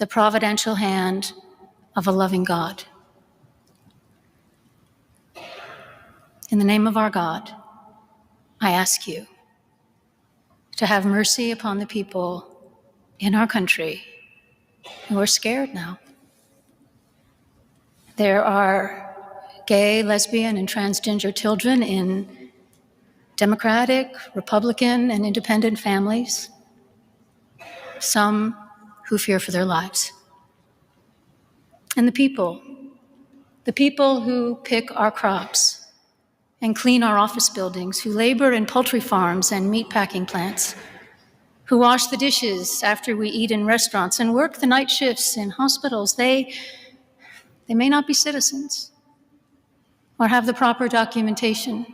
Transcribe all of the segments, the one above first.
the providential hand of a loving God. In the name of our God, I ask you to have mercy upon the people in our country who are scared now. There are gay, lesbian, and transgender children in Democratic, Republican, and independent families, some who fear for their lives. And the people who pick our crops and clean our office buildings, who labor in poultry farms and meatpacking plants, who wash the dishes after we eat in restaurants and work the night shifts in hospitals, they may not be citizens or have the proper documentation,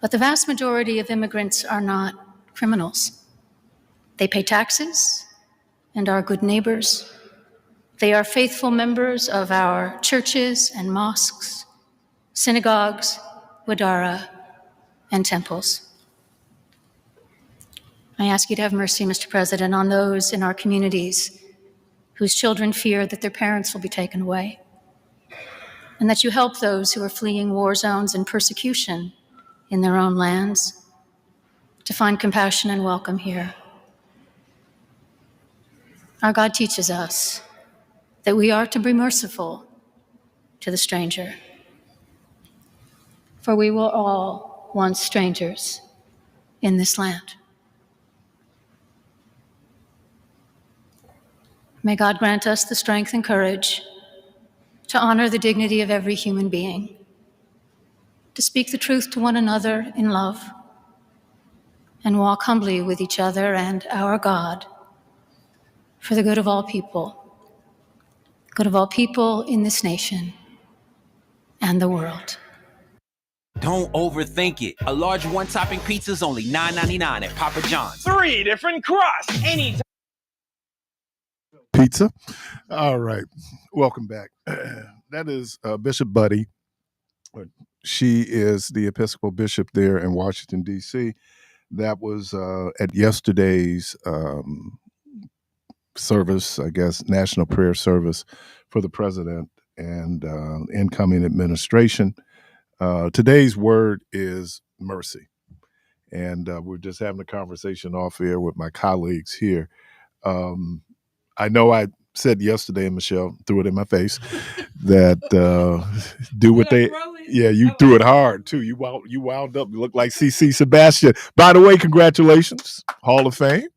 but the vast majority of immigrants are not criminals. They pay taxes and are good neighbors. They are faithful members of our churches and mosques, synagogues, wadara, and temples. I ask you to have mercy, Mr. President, on those in our communities whose children fear that their parents will be taken away, and that you help those who are fleeing war zones and persecution in their own lands to find compassion and welcome here. Our God teaches us that we are to be merciful to the stranger, for we were all once strangers in this land. May God grant us the strength and courage to honor the dignity of every human being, to speak the truth to one another in love, and walk humbly with each other and our God for the good of all people in this nation and the world. Don't overthink it. A large one-topping pizza is only $9.99 at Papa John's. 3 different crusts. Any pizza. All right. Welcome back. That is Bishop Buddy. She is the Episcopal Bishop there in Washington, D.C. That was at yesterday's service, I guess, National Prayer Service for the President and incoming administration. Today's word is mercy. And we're just having a conversation off air with my colleagues here. I know I said yesterday, Michelle threw it in my face, that do what they, yeah, you threw it hard too. You wound up, you look like CC Sebastian. By the way, congratulations, Hall of Fame.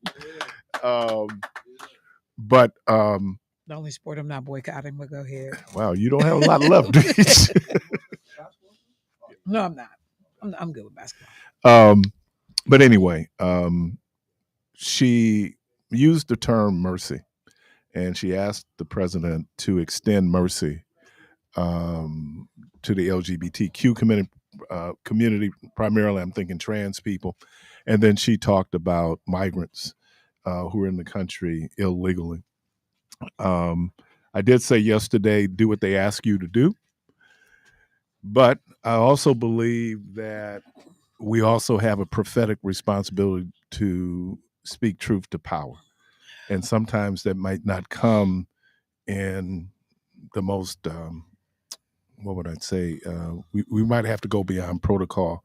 But the only sport I'm not boycotting, but go ahead. Wow, you don't have a lot left. No, I'm not. I'm good with basketball. But anyway, she used the term mercy, and she asked the president to extend mercy to the LGBTQ community, primarily I'm thinking trans people. And then she talked about migrants who are in the country illegally. I did say yesterday, do what they ask you to do. But I also believe that we also have a prophetic responsibility to speak truth to power. And sometimes that might not come in the most, what would I say? We might have to go beyond protocol.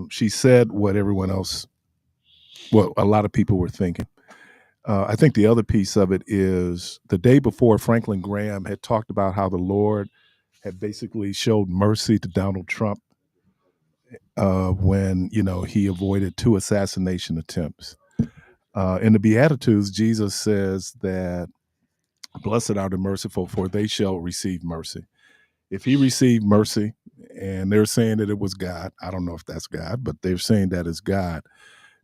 She said what everyone else, well, a lot of people were thinking. I think the other piece of it is the day before, Franklin Graham had talked about how the Lord had basically showed mercy to Donald Trump when, he avoided 2 assassination attempts. In the Beatitudes, Jesus says that blessed are the merciful, for they shall receive mercy. If he received mercy, and they're saying that it was God, I don't know if that's God, but they're saying that is God,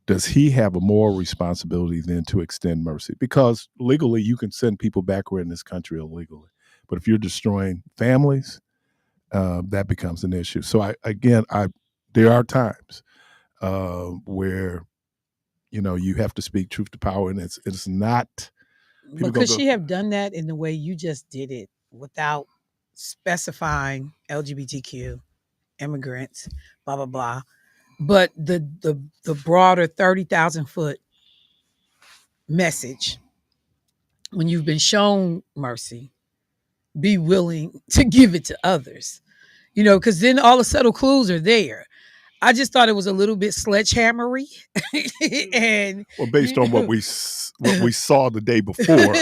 does he have a moral responsibility then to extend mercy? Because legally, you can send people back who are in this country illegally. But if you're destroying families, that becomes an issue. So there are times where, you have to speak truth to power, and it's not. But could she have done that in the way you just did it without specifying LGBTQ, immigrants, blah, blah, blah. But the broader 30,000 foot message when you've been shown mercy, be willing to give it to others. Because then all the subtle clues are there. I just thought it was a little bit sledgehammery, and Well, based on what we saw the day before,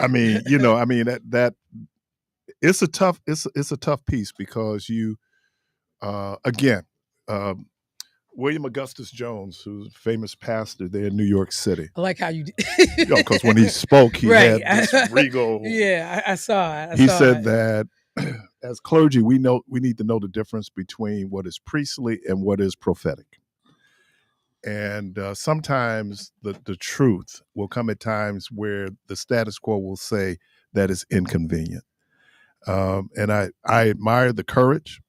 I mean, that it's a tough piece because you again. William Augustus Jones, who's a famous pastor there in New York City. I like how you did. Because when he spoke, he Right. had this regal. Yeah, I saw it. He said that as clergy, we need to know the difference between what is priestly and what is prophetic. And sometimes the truth will come at times where the status quo will say that is inconvenient. And I admire the courage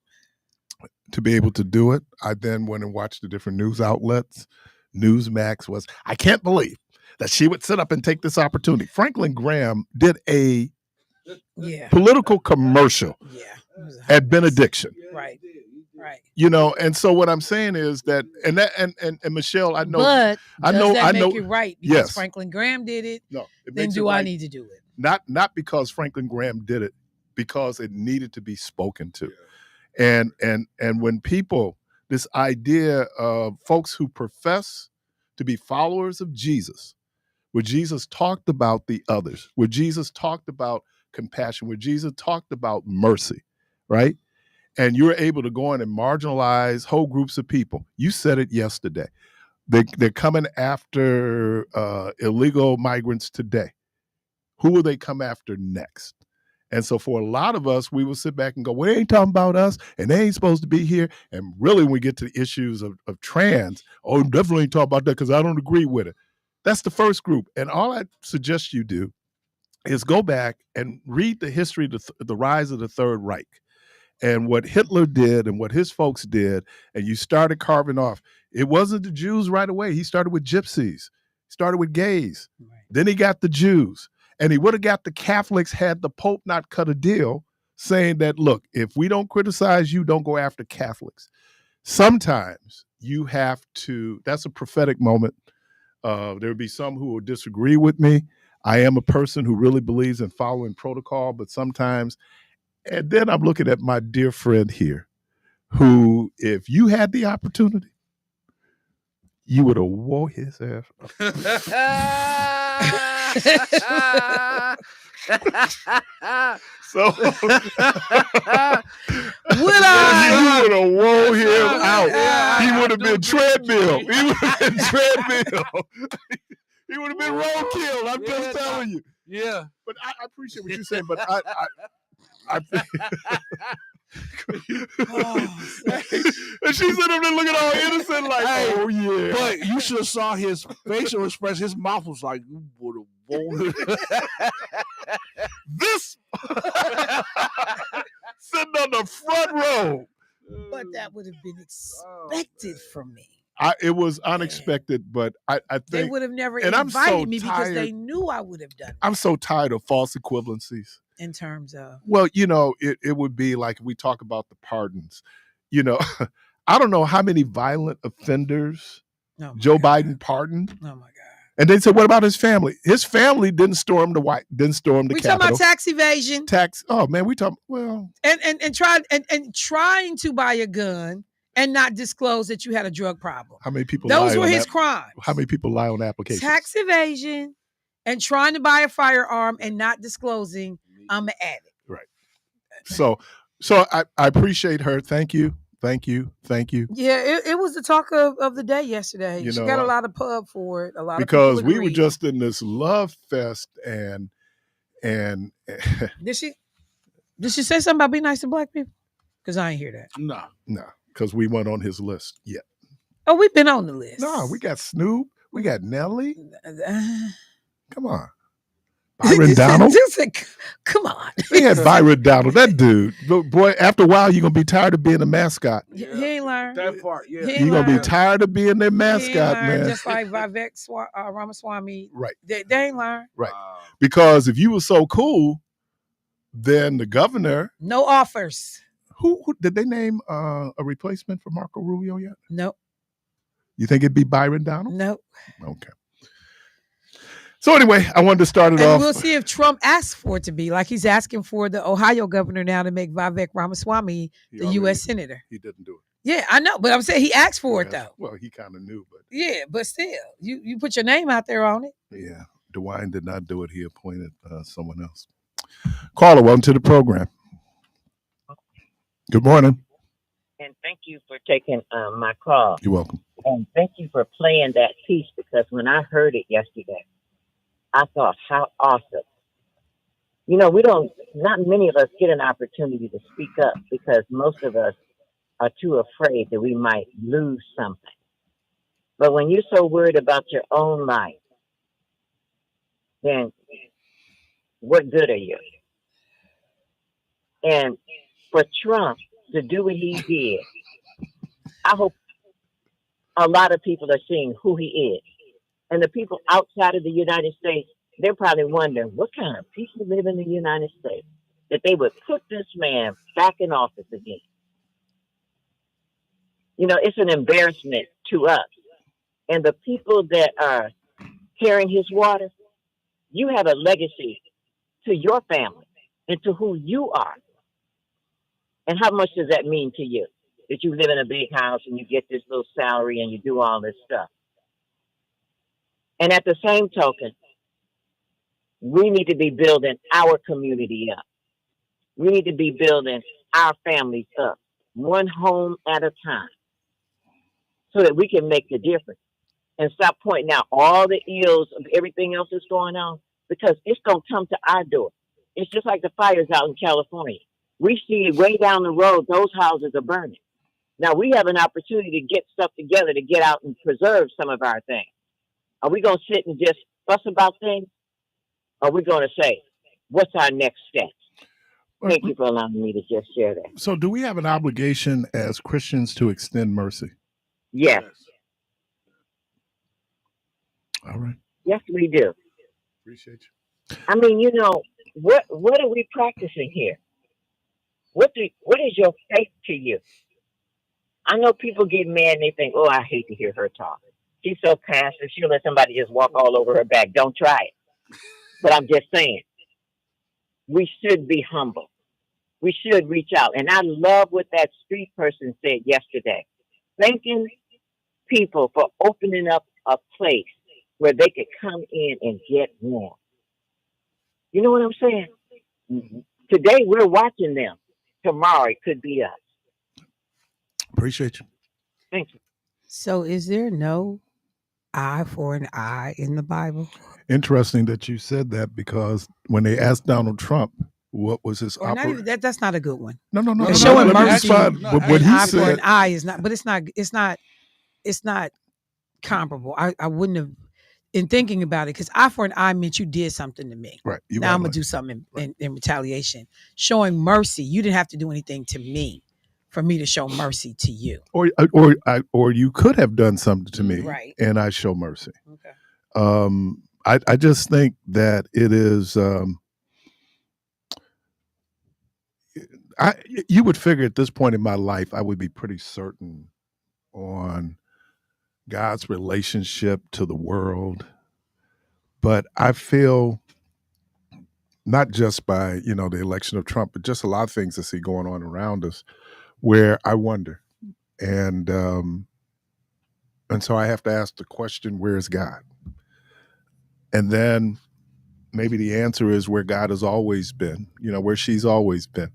to be able to do it. I then went and watched the different news outlets. Newsmax was, I can't believe that she would sit up and take this opportunity. Franklin Graham did a political commercial at benediction. Right. And so what I'm saying is that, and Michelle, I know, but I know, make it right because yes. Franklin Graham did it. No, then do I need to do it? Not because Franklin Graham did it, because it needed to be spoken to. Yeah. And when people, this idea of folks who profess to be followers of Jesus, where Jesus talked about the others, where Jesus talked about compassion, where Jesus talked about mercy, right? And you're able to go in and marginalize whole groups of people. You said it yesterday. They're coming after illegal migrants today. Who will they come after next? And so for a lot of us, we will sit back and go, well, they ain't talking about us, and they ain't supposed to be here. And really, when we get to the issues of trans, definitely ain't talking about that because I don't agree with it. That's the first group. And all I suggest you do is go back and read the history of the rise of the Third Reich and what Hitler did and what his folks did. And you started carving off. It wasn't the Jews right away. He started with gypsies, started with gays. Right. Then he got the Jews. And he would have got the Catholics had the Pope not cut a deal saying that, look, if we don't criticize you, don't go after Catholics. Sometimes you have to, that's a prophetic moment. There will be some who will disagree with me. I am a person who really believes in following protocol, but sometimes, and then I'm looking at my dear friend here, who, if you had the opportunity, you would have wore his ass. So would I? You would have wore him out. He would have been treadmill. He would have been treadmill. He would have been roadkill. I'm just telling you. Yeah. But I appreciate what you're saying. But I and she's sitting there looking all innocent, like, hey, oh yeah. But you should have saw his facial expression. His mouth was like, you would have wanted this sitting on the front row. But that would have been expected from me. It was unexpected, but I think they would have never invited me because they knew I would have done it. I'm so tired of false equivalencies. In terms of? Well, it would be like we talk about the pardons. I don't know how many violent offenders Joe Biden pardoned. Oh, my God. And they said, what about his family? His family didn't storm the Capitol. We talking about tax evasion. Oh, man, we talking, well. And trying to buy a gun and not disclose that you had a drug problem. How many people? Those were his crimes. How many people lie on applications? Tax evasion and trying to buy a firearm and not disclosing I'm an addict. Right. So I appreciate her. Thank you. Yeah, it was the talk of the day yesterday. She got a lot of pub for it. Because we were just in this love fest and Did she say something about being nice to black people? Because I ain't hear that. No. Because we weren't on his list yet. Oh, we've been on the list. No, we got Snoop. We got Nelly. Come on. Byron Donald. Come on. We had Byron Donald. That dude. Boy, after a while, you're going to be tired of being a mascot. He ain't learned. That part, yeah. You're going to be tired of being their mascot, man. Just like Vivek Ramaswamy. Right. They ain't learned. Right. Because if you were so cool, then the governor. No offers. Who did they name a replacement for Marco Rubio yet? Nope. You think it'd be Byron Donald? Nope. Okay. So anyway, I wanted to start it And off. we'll see if Trump asks for it to be like he's asking for the Ohio governor now to make Vivek Ramaswamy the U.S. senator. He didn't do it. Yeah, I know, but I'm saying he asked for it though. Well, he kind of knew, but yeah, but still, you put your name out there on it. Yeah, DeWine did not do it. He appointed someone else. Caller, welcome to the program. Good morning. And thank you for taking my call. You're welcome. And thank you for playing that piece, because when I heard it yesterday, I thought, how awesome. You know, not many of us get an opportunity to speak up because most of us are too afraid that we might lose something. But when you're so worried about your own life, then what good are you? And for Trump to do what he did, I hope a lot of people are seeing who he is. And the people outside of the United States, they're probably wondering, what kind of people live in the United States that they would put this man back in office again? You know, it's an embarrassment to us. And the people that are carrying his water, you have a legacy to your family and to who you are. And how much does that mean to you? That you live in a big house and you get this little salary and you do all this stuff. And at the same token, we need to be building our community up. We need to be building our families up, one home at a time, so that we can make the difference and stop pointing out all the ills of everything else that's going on, because it's going to come to our door. It's just like the fires out in California. We see it way down the road, those houses are burning. Now we have an opportunity to get stuff together to get out and preserve some of our things. Are we going to sit and just fuss about things? Or are we going to say, what's our next step? Thank you for allowing me to just share that. So do we have an obligation as Christians to extend mercy? Yes. All right. Yes, we do. Appreciate you. I mean, you know, what are we practicing here? What is your faith to you? I know people get mad and they think, oh, I hate to hear her talk. She's so passive. She'll let somebody just walk all over her back. Don't try it. But I'm just saying, we should be humble. We should reach out. And I love what that street person said yesterday. Thanking people for opening up a place where they could come in and get warm. You know what I'm saying? Mm-hmm. Today we're watching them. Tomorrow it could be us. Appreciate you. Thank you. So is there no eye for an eye in the Bible? Interesting that you said that, because when they asked Donald Trump what was his that's not a good one. No. Showing mercy, an eye for an eye is not, but it's not comparable. I wouldn't have, in thinking about it, because eye for an eye meant you did something to me. Right. Now I'm gonna do something in retaliation. Showing mercy, you didn't have to do anything to me for me to show mercy to you. Or you could have done something to me, right? And I show mercy. Okay. I just think that it is. You would figure at this point in my life, I would be pretty certain on God's relationship to the world. But I feel, not just by, the election of Trump, but just a lot of things I see going on around us, where I wonder. And so I have to ask the question, where is God? And then maybe the answer is where God has always been, where she's always been.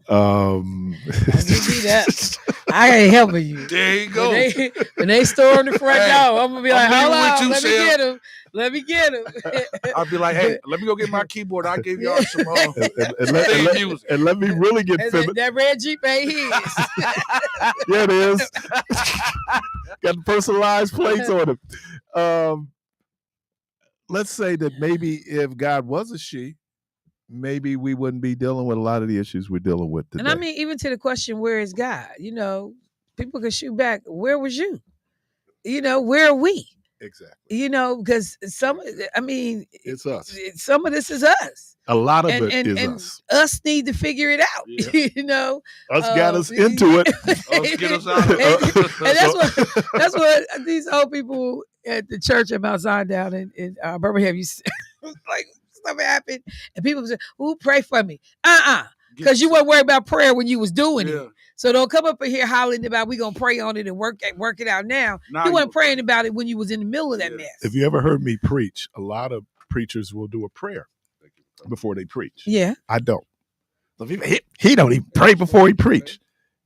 I'll give you that. I ain't helping you. There you go. When they storm the front door, I'm gonna be like, hold on, let me get him. I'll be like, hey, let me go get my keyboard. I'll give y'all some and let me really get fibbing. That red Jeep ain't his. Yeah, it is. Got the personalized plates on it. Let's say that maybe if God was a she, maybe we wouldn't be dealing with a lot of the issues we're dealing with today. And I mean, even to the question, where is God? People can shoot back. Where was you? Where are we? Exactly. You know, because it's us. Some of this is us. A lot of it and is us. Us need to figure it out. Yeah. You know, Us got us into it. Us get us out of and that's what these old people at the church at Mount Zion down in Birmingham used to like stuff happened, and people say, "Who pray for me?" Because you weren't worried about prayer when you was doing it. So don't come up in here hollering about we gonna pray on it and work it out now. You weren't praying about it when you was in the middle of that mess. If you ever heard me preach, a lot of preachers will do a prayer before they preach. Yeah. I don't. He don't even pray before he preach.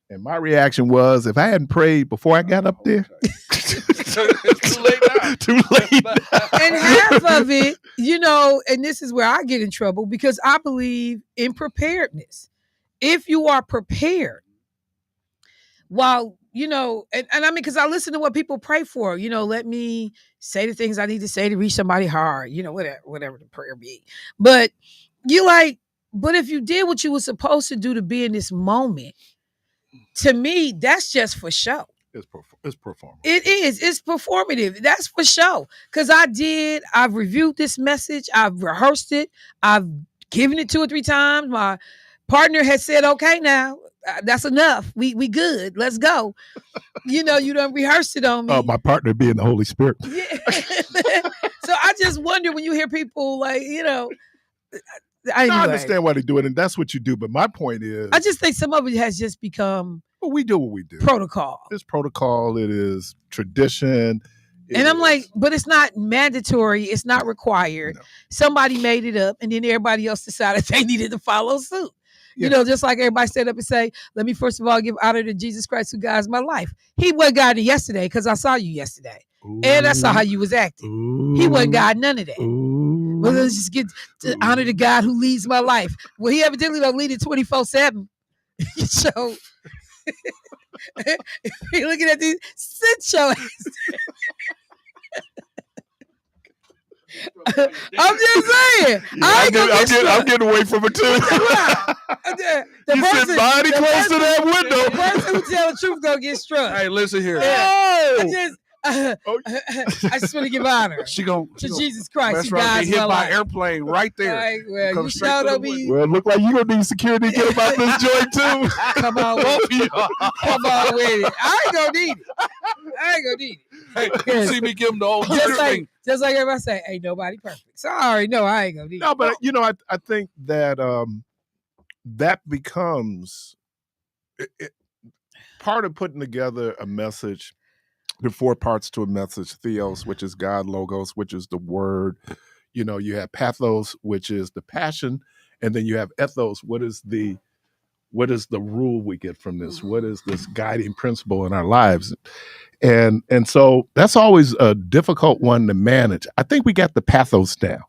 And my reaction was, if I hadn't prayed before I got up there, it's too late now. Too late. And half of it, you know, and this is where I get in trouble because I believe in preparedness. If you are prepared, while, you know, and I mean, because I listen to what people pray for, you know, let me say the things I need to say to reach somebody hard, you know, whatever the prayer be. But but if you did what you were supposed to do to be in this moment, to me, that's just for show. It's performative. It is. It's performative. That's for show. Because I've reviewed this message. I've rehearsed it. I've given it 2 or 3 times. My partner has said, okay, now that's enough. We good. Let's go. You know, you done rehearsed it on me. My partner being the Holy Spirit. Yeah. So I just wonder when you hear people like, you know, I understand why they do it, and that's what you do. But my point is, I just think some of it has just become we do what we do. Protocol. It's protocol. It is tradition. And I'm like, but it's not mandatory. It's not required. No. Somebody made it up, and then everybody else decided they needed to follow suit. Yeah. You know, just like everybody stand up and say, let me first of all give honor to Jesus Christ who guides my life. He wasn't guiding yesterday because I saw you yesterday. Ooh. And I saw how you was acting. Ooh. He wasn't guiding none of that. Ooh. Well, let's just get to honor the God who leads my life. Well, he evidently don't lead it 24/7. So you're looking at these sit show. I'm just saying. I'm getting away from it too. You sit body close to that window. The person who tell the truth gonna get struck. Hey, listen here. I just want to give honor to Jesus Christ. That's right. Get hit by airplane right there. Right, well, you shout at me. Well, it look like you gonna need security to get about this joint too. Come on, come on with it. I ain't gonna need it. Hey, you see me give him the old thing. Just like everybody say, ain't nobody perfect. So I already know I ain't gonna need it. No, but you know, I think that that becomes part of putting together a message. There are 4 parts to a message: theos, which is God; logos, which is the word. You know, you have pathos, which is the passion, and then you have ethos. What is the rule we get from this? What is this guiding principle in our lives? And so that's always a difficult one to manage. I think we got the pathos down.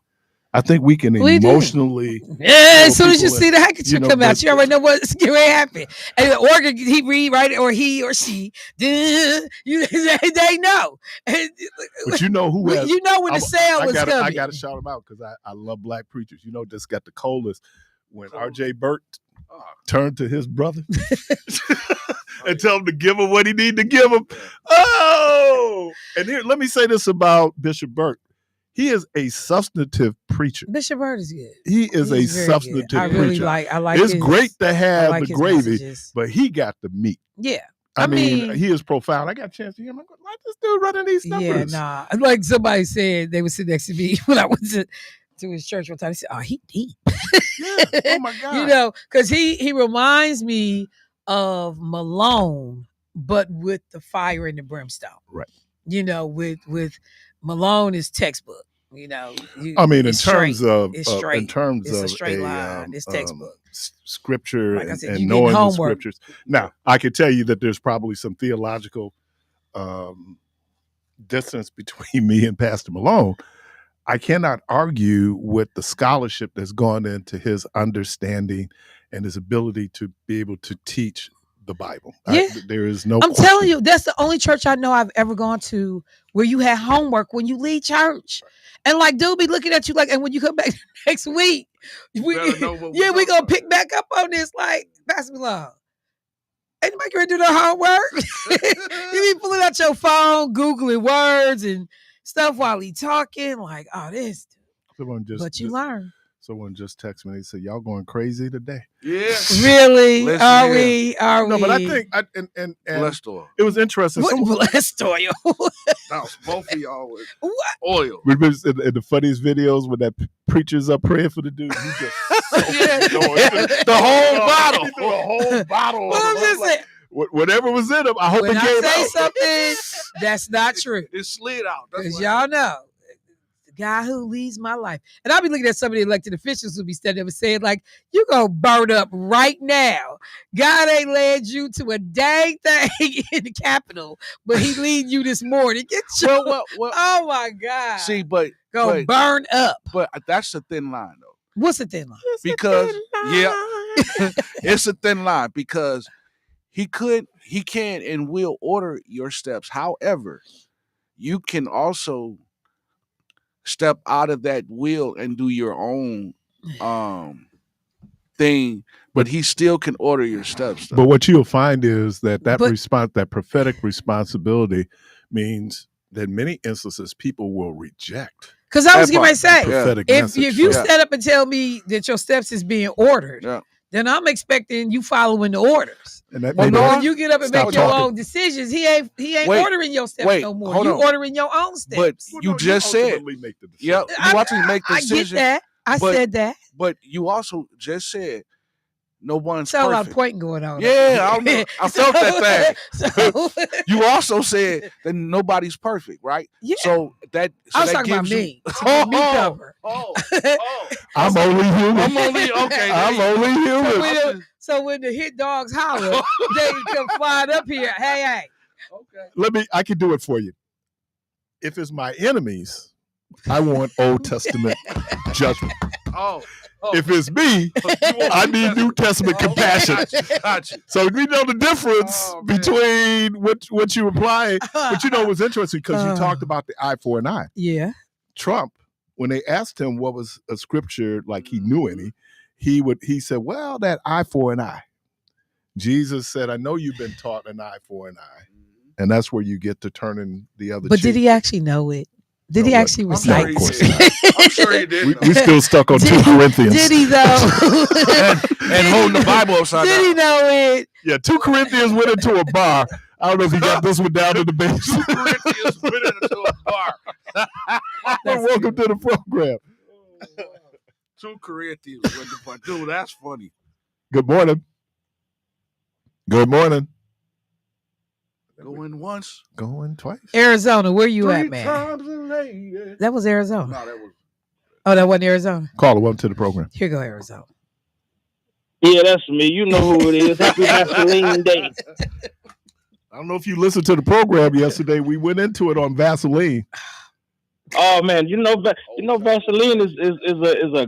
I think we can emotionally. Yeah, as soon as you see the handkerchief come out, you already know what's going to happen. And the organ he read, right, or he or she, they know. But you know who has, you know when the sale was coming. I got to shout them out because I love black preachers. You know, just got the coldest when R.J. Burt turned to his brother and tell him to give him what he needed to give him. Oh, and here, let me say this about Bishop Burt. He is a substantive preacher. Bishop Burt is good. He's a substantive preacher. I like it's great to have the gravy, messages. But he got the meat. Yeah. I mean, he is profound. I got a chance to hear him. Why this dude running these numbers? Yeah, nah. Like somebody said, they would sit next to me when I went to his church one time. They said, oh, he deep. Yeah. Oh, my God. You know, because he reminds me of Malone, but with the fire and the brimstone. Right. You know, with Malone is textbook. You know, in terms of it's a straight line. It's textbook. Scripture like said, and knowing the scriptures. Now, I could tell you that there's probably some theological distance between me and Pastor Malone. I cannot argue with the scholarship that's gone into his understanding and his ability to be able to teach the Bible. Yeah. There is no I'm telling you, that's the only church I know I've ever gone to where you had homework when you leave church. And like, dude be looking at you like, and when you come back next week, we gonna pick back up on this. Like, Pastor Malone, ain't nobody ready to do the homework? You be pulling out your phone, Googling words and stuff while he talking. Like, oh, this. But you learn. Someone just texted me. They said, "Y'all going crazy today?" Yeah. Really? Listen Are here. we? Are we? No, but I think and Blessed oil. it was interesting. What Someone, blessed oil? That was both of y'all with What? oil. remember in the funniest videos when that preacher's up praying for the dude, he just The whole bottle. He threw a whole bottle. Well, I'm just saying, Whatever was in him, I hope when it I came say out. something, that's not true. It slid out. That's Because what y'all know the guy who leads my life. And I'll be looking at some of the elected officials who be standing up and saying, like, you gonna burn up right now. God ain't led you to a dang thing in the Capitol, but he lead you this morning. Get your well, oh my God. see, but Burn up. But that's the thin line though. What's the thin line? Because it's a thin line because he can and will order your steps. However, you can also step out of that will and do your own thing, but he still can order your steps. Though. But what you'll find is that But- response, that prophetic responsibility, means that in many instances people will reject Because I was That getting ready to say, prophetic if message. you Yeah. stand up and tell me that your steps is being ordered, Yeah. then I'm expecting you following the orders. And that Well, may But no, not- when you get up and Stop make your talking. own decisions, he ain't Wait, ordering your steps wait, no more. hold You on. ordering your own But steps. Well, you no, just said, ultimately make the decision. yep, you want to make the I get decision. that. I but- said that. But you also just said no one's So a lot of perfect. pointing going on. Yeah, I know. I felt that thing. So, You also said that nobody's perfect, right? yeah. So that I was that talking about gives you- me. To give me cover. I'm only human. I'm only okay. I'm only human. So when the hit dogs holler, they come flying up here. Hey. Okay. I can do it for you. If it's my enemies, I want Old Testament judgment. Oh. If it's me, I need New Testament compassion. Gotcha. So we know the difference Oh, man. between what you apply. But you know what's interesting, because you talked about the eye for an eye. Yeah. Trump, when they asked him what was a scripture, like he knew any, he said, well, that eye for an eye. Jesus said, I know you've been taught an eye for an eye. And that's where you get to turning the other But cheek. did he actually know it? Did No, he what? actually I'm recite? sure he of course did. I'm sure he did. We still stuck on 2 Did- Corinthians. Did he though? and holding the Bible upside Did down. he know it? Yeah, 2 Corinthians went into a bar. I don't know if he got this one down in the basement. 2 Corinthians went into a bar. Well, welcome to the program. 2 Corinthians went into a bar. Dude, that's funny. Good morning. Good morning. Going once. Going twice. Arizona, where you 3 at, man? times a lady. That was Arizona. No, that was. Oh, that wasn't Arizona. Caller, welcome to the program. Here go Arizona. Yeah, that's me. You know who it is. Happy Vaseline Day. I don't know if you listened to the program yesterday. We went into it on Vaseline. Oh man, you know Vaseline is a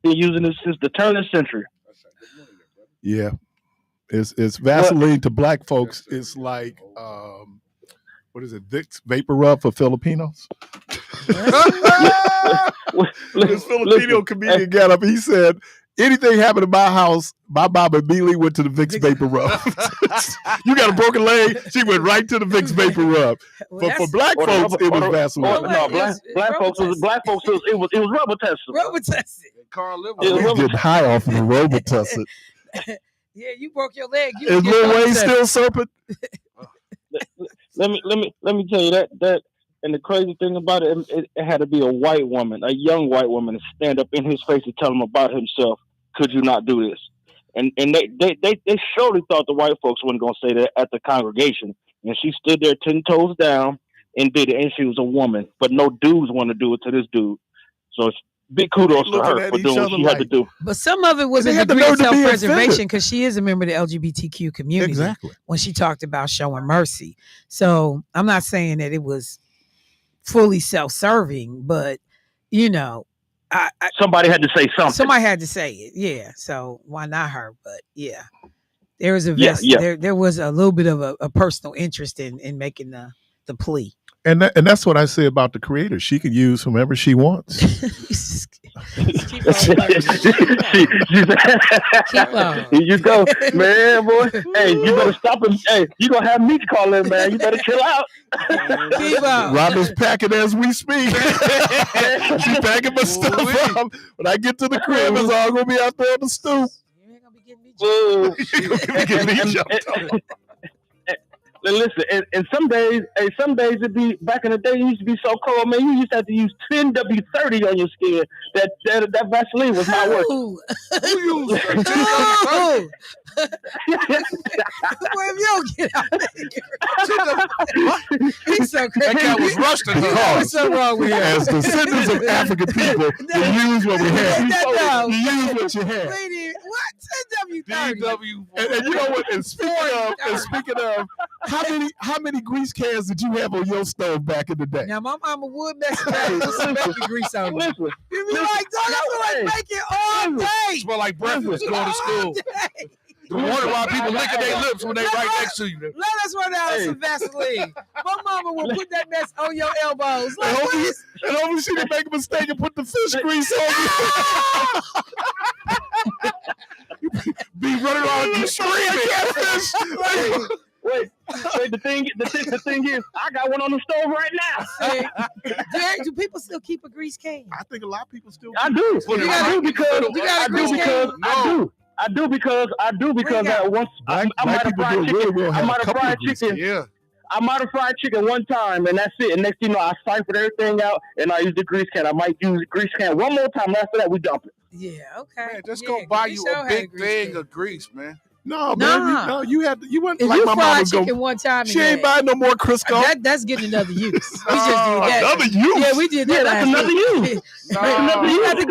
been using this since the turn of the century. Yeah. It's Vaseline to black folks. It's like what is it? Vicks Vapor Rub for Filipinos. This Filipino comedian got up. He said, anything happened in my house, my mom immediately went to the Vicks Vapor Rub. You got a broken leg? She went right to the Vicks Vapor Rub. But for black folks, it was Vaseline. No, black folks, it was rubber tested. Rubber tested. Carl Liver. Yeah, He's getting high off of the Robitussin. Yeah, you broke your leg. You Is get Lil rubber Wayne tested. still serpent? Let me tell you that. And the crazy thing about it had to be a white woman, a young white woman, to stand up in his face and tell him about himself. Could you not do this? And they surely thought the white folks weren't going to say that at the congregation. And she stood there 10 toes down and did it. And she was a woman, but no dudes want to do it to this dude. So it's big kudos to Looking her at for each doing what other she had to like- do. But some of it was They a had the degree of nerve to be self-preservation offended. because she is a member of the LGBTQ community. Exactly. When she talked about showing mercy. So I'm not saying that it was fully self-serving, but you know, Somebody had to say something. somebody had to say it. Yeah. So why not her? But there was a Yeah, yeah. there was a little bit of a personal interest in making the the plea. And that's what I say about the creator. She can use whomever she wants. Keep on. Here you go, man, boy. Hey, you better stop him. Hey, you gonna have me call in, man. You better chill out. Keep on. Rhonda's packing as we speak. She's packing my stuff up. When I get to the crib, it's all gonna be out there on the stoop. You ain't gonna be getting me jumped. Listen, and some days it'd be back in the day. It used to be so cold, man. You used to have to use 10W30 on your skin. That Vaseline was not working. Who used Where you don't get out of here? He's so crazy. That guy was rusting her. What's so wrong with him? As descendants of African people, we use what we have. You use what you have. What? 10W30. And you know what? And speaking of, how many grease cans did you have on your stove back in the day? Now my mama would mess with that with some bacon grease on it. Listen, You be like, dog, I feel like bacon all day. Smell like breakfast going to school. You wonder why people licking their lips when they right next to you. Let us run out of some Vaseline. My mama will put that mess on your elbows. Like, what is And over she didn't make a mistake and put the fish grease on you. Be running around and screaming catfish. Wait. The thing is, I got one on the stove right now. do people still keep a grease can? I think a lot of people still. I do. I do because once I might have fried chicken. I might have fried chicken. Yeah. I might have fried chicken one time, and that's it. And next thing you know, I siphoned everything out, and I use the grease can. I might use the grease can one more time. And after that, we dump it. Yeah, okay. Man, just go buy you a big thing of grease, man. No, man. You went If like you my fried mom chicken go. one time, She ain't buying no more Crisco. That's getting another use. We just did that. Another use. Yeah, we did that. That's another use. You got to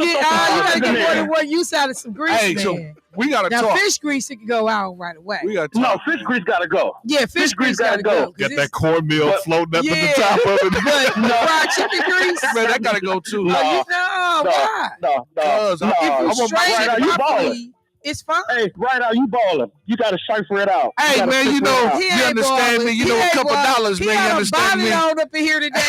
get more than one use out of some grease. Hey, so we gotta now talk. fish grease it can go out right away. We gotta No, talk. fish grease gotta go. Yeah, fish grease gotta go. Got that cornmeal floating up at the top of it. But fried chicken grease, Man, that gotta go too. why? No. Cause If you I'm strain right it now, properly, it's fine. Hey, right now you balling. You gotta cipher it out. Hey, gotta man, figure you it know, out. He you ain't understand balling. me. You He know, a ain't couple balling. dollars, He man. You had a understand me. bonnet on up in here today.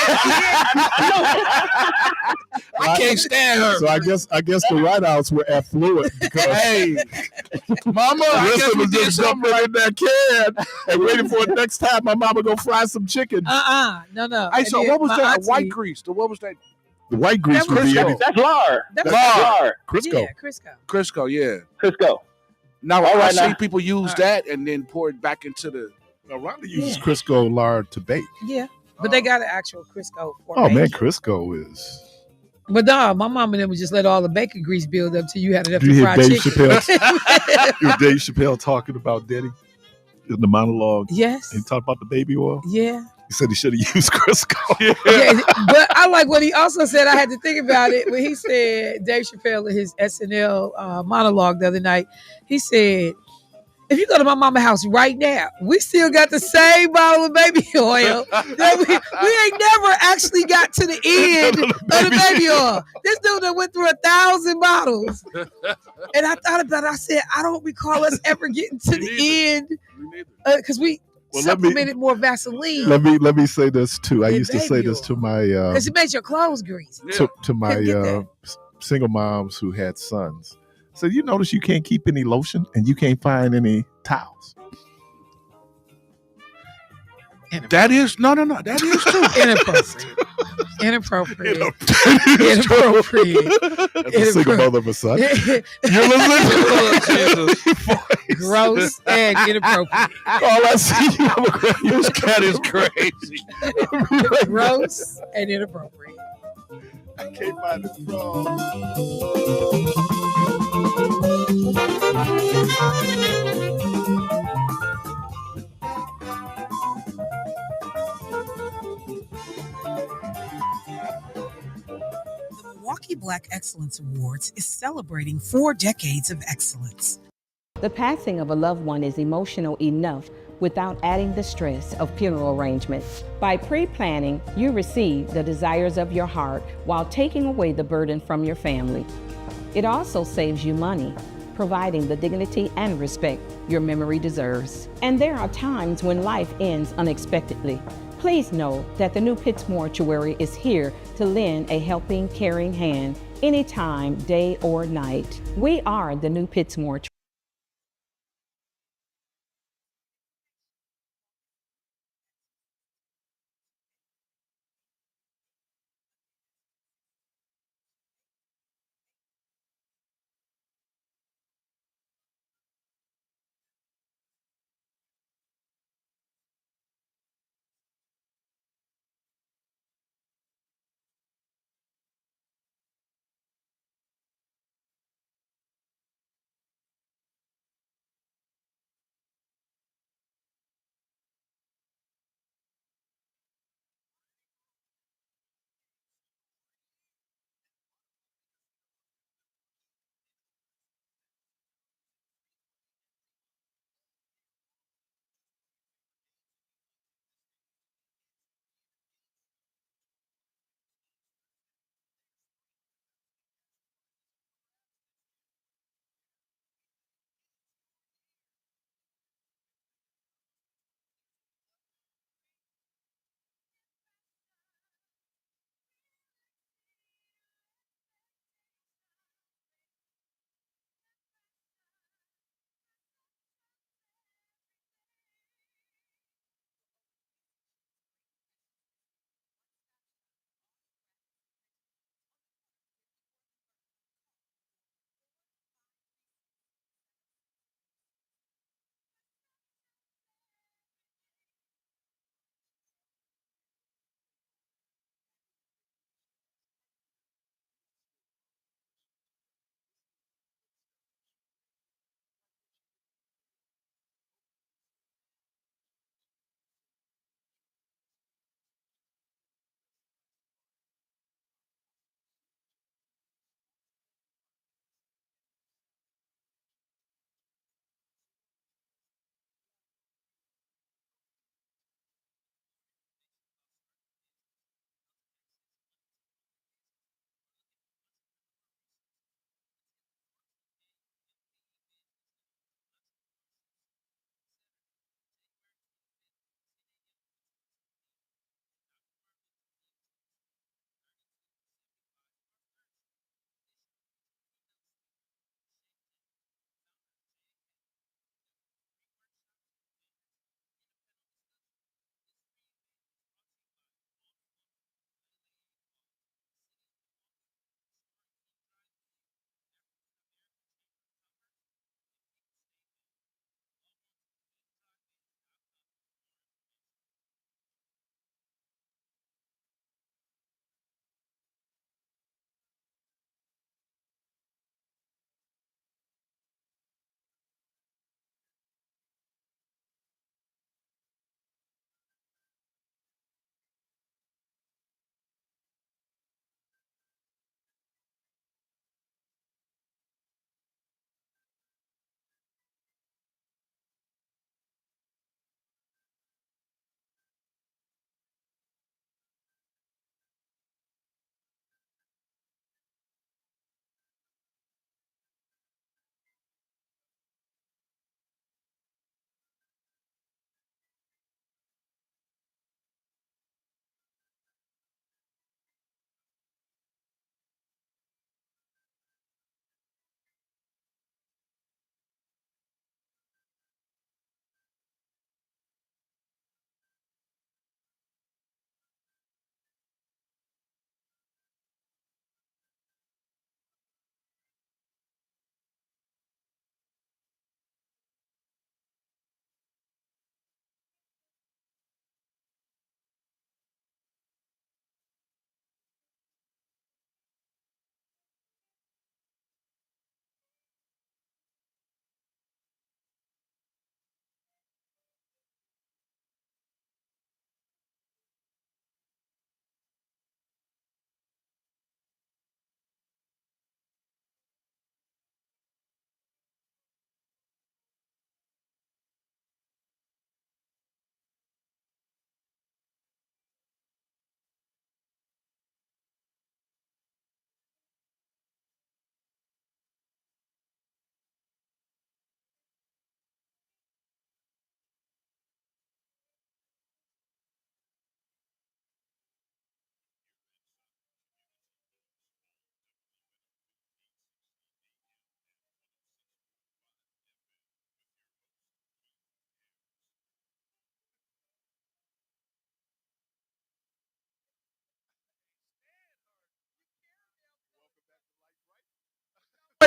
I can't stand her. So I guess the write-outs were affluent because Hey, mama, I the rest guess of we us did just something jumping right. in that can and waiting for it next time my mama go fry some chicken. No. Hey, so And what was my that? auntie- White grease. What was that? The white grease would be Crisco. anything. That's lard. That's Lard. Crisco. Yeah, Crisco. Crisco, yeah. Crisco. Now All I right, see now. people use that and then pour it back into the. Now, Rhonda uses Crisco lard to bake. Yeah, but they got an actual Crisco for Oh, man, baking. Crisco is... But nah, my mom and them would just let all the bacon grease build up till you had enough Do you to hear fry Dave chicken. Chappelle? You hear Dave Chappelle talking about Diddy in the monologue? Yes. He talked about the baby oil. Yeah. He said he should have used Crisco. Yeah. But I like what he also said. I had to think about it when he said, Dave Chappelle in his SNL monologue the other night, he said, if you go to my mama's house right now, we still got the same bottle of baby oil that we ain't never actually got to the end of the baby oil. This dude that went through 1,000 bottles. And I thought about it. I said, I don't recall us ever getting to the end because we supplemented more Vaseline. Let me say this too. I used to say baby this to my because it makes your clothes greasy. to my Couldn't get that. single moms who had sons. So you notice you can't keep any lotion and you can't find any towels. That is no. That is true. Inappropriate. As a single mother of a son. You're listening. Gross and inappropriate. All I see you have a great This cat is crazy. Gross and inappropriate. I can't find the frog. The Milwaukee Black Excellence Awards is celebrating 4 decades of excellence. The passing of a loved one is emotional enough without adding the stress of funeral arrangements. By pre-planning, you receive the desires of your heart while taking away the burden from your family. It also saves you money, providing the dignity and respect your memory deserves. And there are times when life ends unexpectedly. Please know that the New Pitts Mortuary is here to lend a helping, caring hand anytime, day or night. We are the New Pitts Mortuary.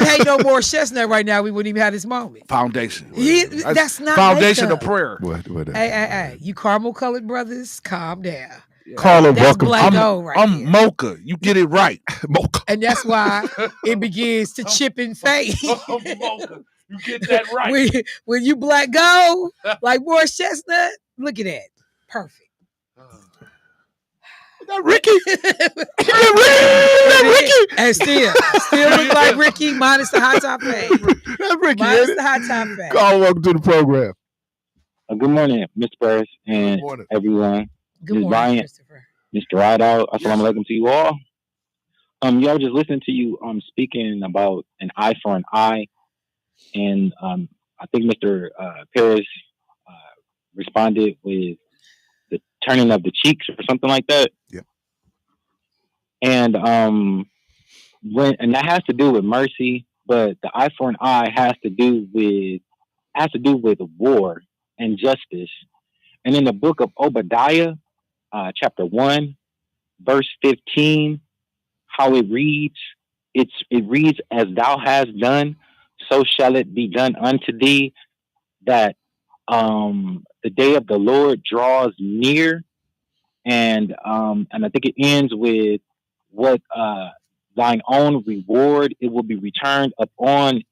hate no more Chestnut right now, we wouldn't even have this moment. Foundation. That's not foundation makeup. of prayer. What Hey, you caramel colored brothers, calm down. Carla, That's welcome. black gold right I'm there. mocha. You get it right. Mocha. And that's why it begins to chip and fade. Mocha. You get that right. when you black gold, like Morris Chestnut, look at that. Perfect. That Ricky. Ricky. And still look like Ricky minus the high top fade. That's Ricky. Minus the high top fade. Carla, welcome to the program. Good morning, Mr. Parris and everyone. Good Ms. morning, Bryant, Christopher. Mr. Rideout. Assalamu alaikum to you all. Y'all just listening to you speaking about an eye for an eye. And I think Mr. Parris responded with the turning of the cheeks or something like that. Yeah. And that has to do with mercy, but the eye for an eye has to do with war and justice. And in the book of Obadiah, chapter 1, verse 15, how it reads, it reads, as thou hast done, so shall it be done unto thee, that the day of the Lord draws near. And I think it ends with what thine own reward, it will be returned upon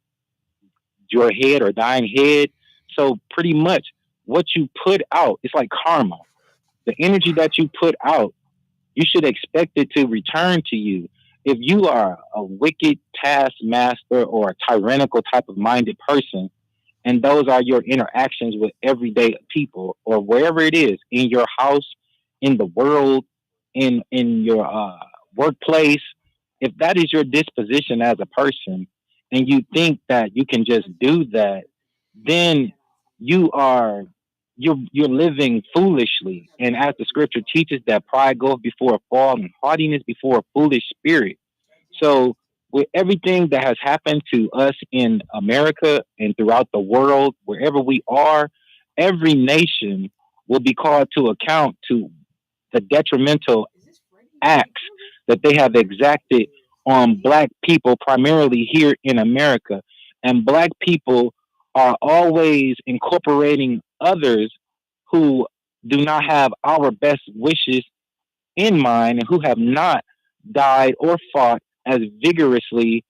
your head or thine head. So pretty much what you put out, it's like karma. The energy that you put out, you should expect it to return to you. If you are a wicked taskmaster or a tyrannical type of minded person, and those are your interactions with everyday people or wherever it is, in your house, in the world, in your workplace, if that is your disposition as a person and you think that you can just do that, then you're living foolishly. And as the scripture teaches, that pride goeth before a fall and haughtiness before a foolish spirit. So with everything that has happened to us in America and throughout the world, wherever we are, every nation will be called to account to the detrimental acts that they have exacted on Black people, primarily here in America. And Black people are always incorporating others who do not have our best wishes in mind and who have not died or fought as vigorously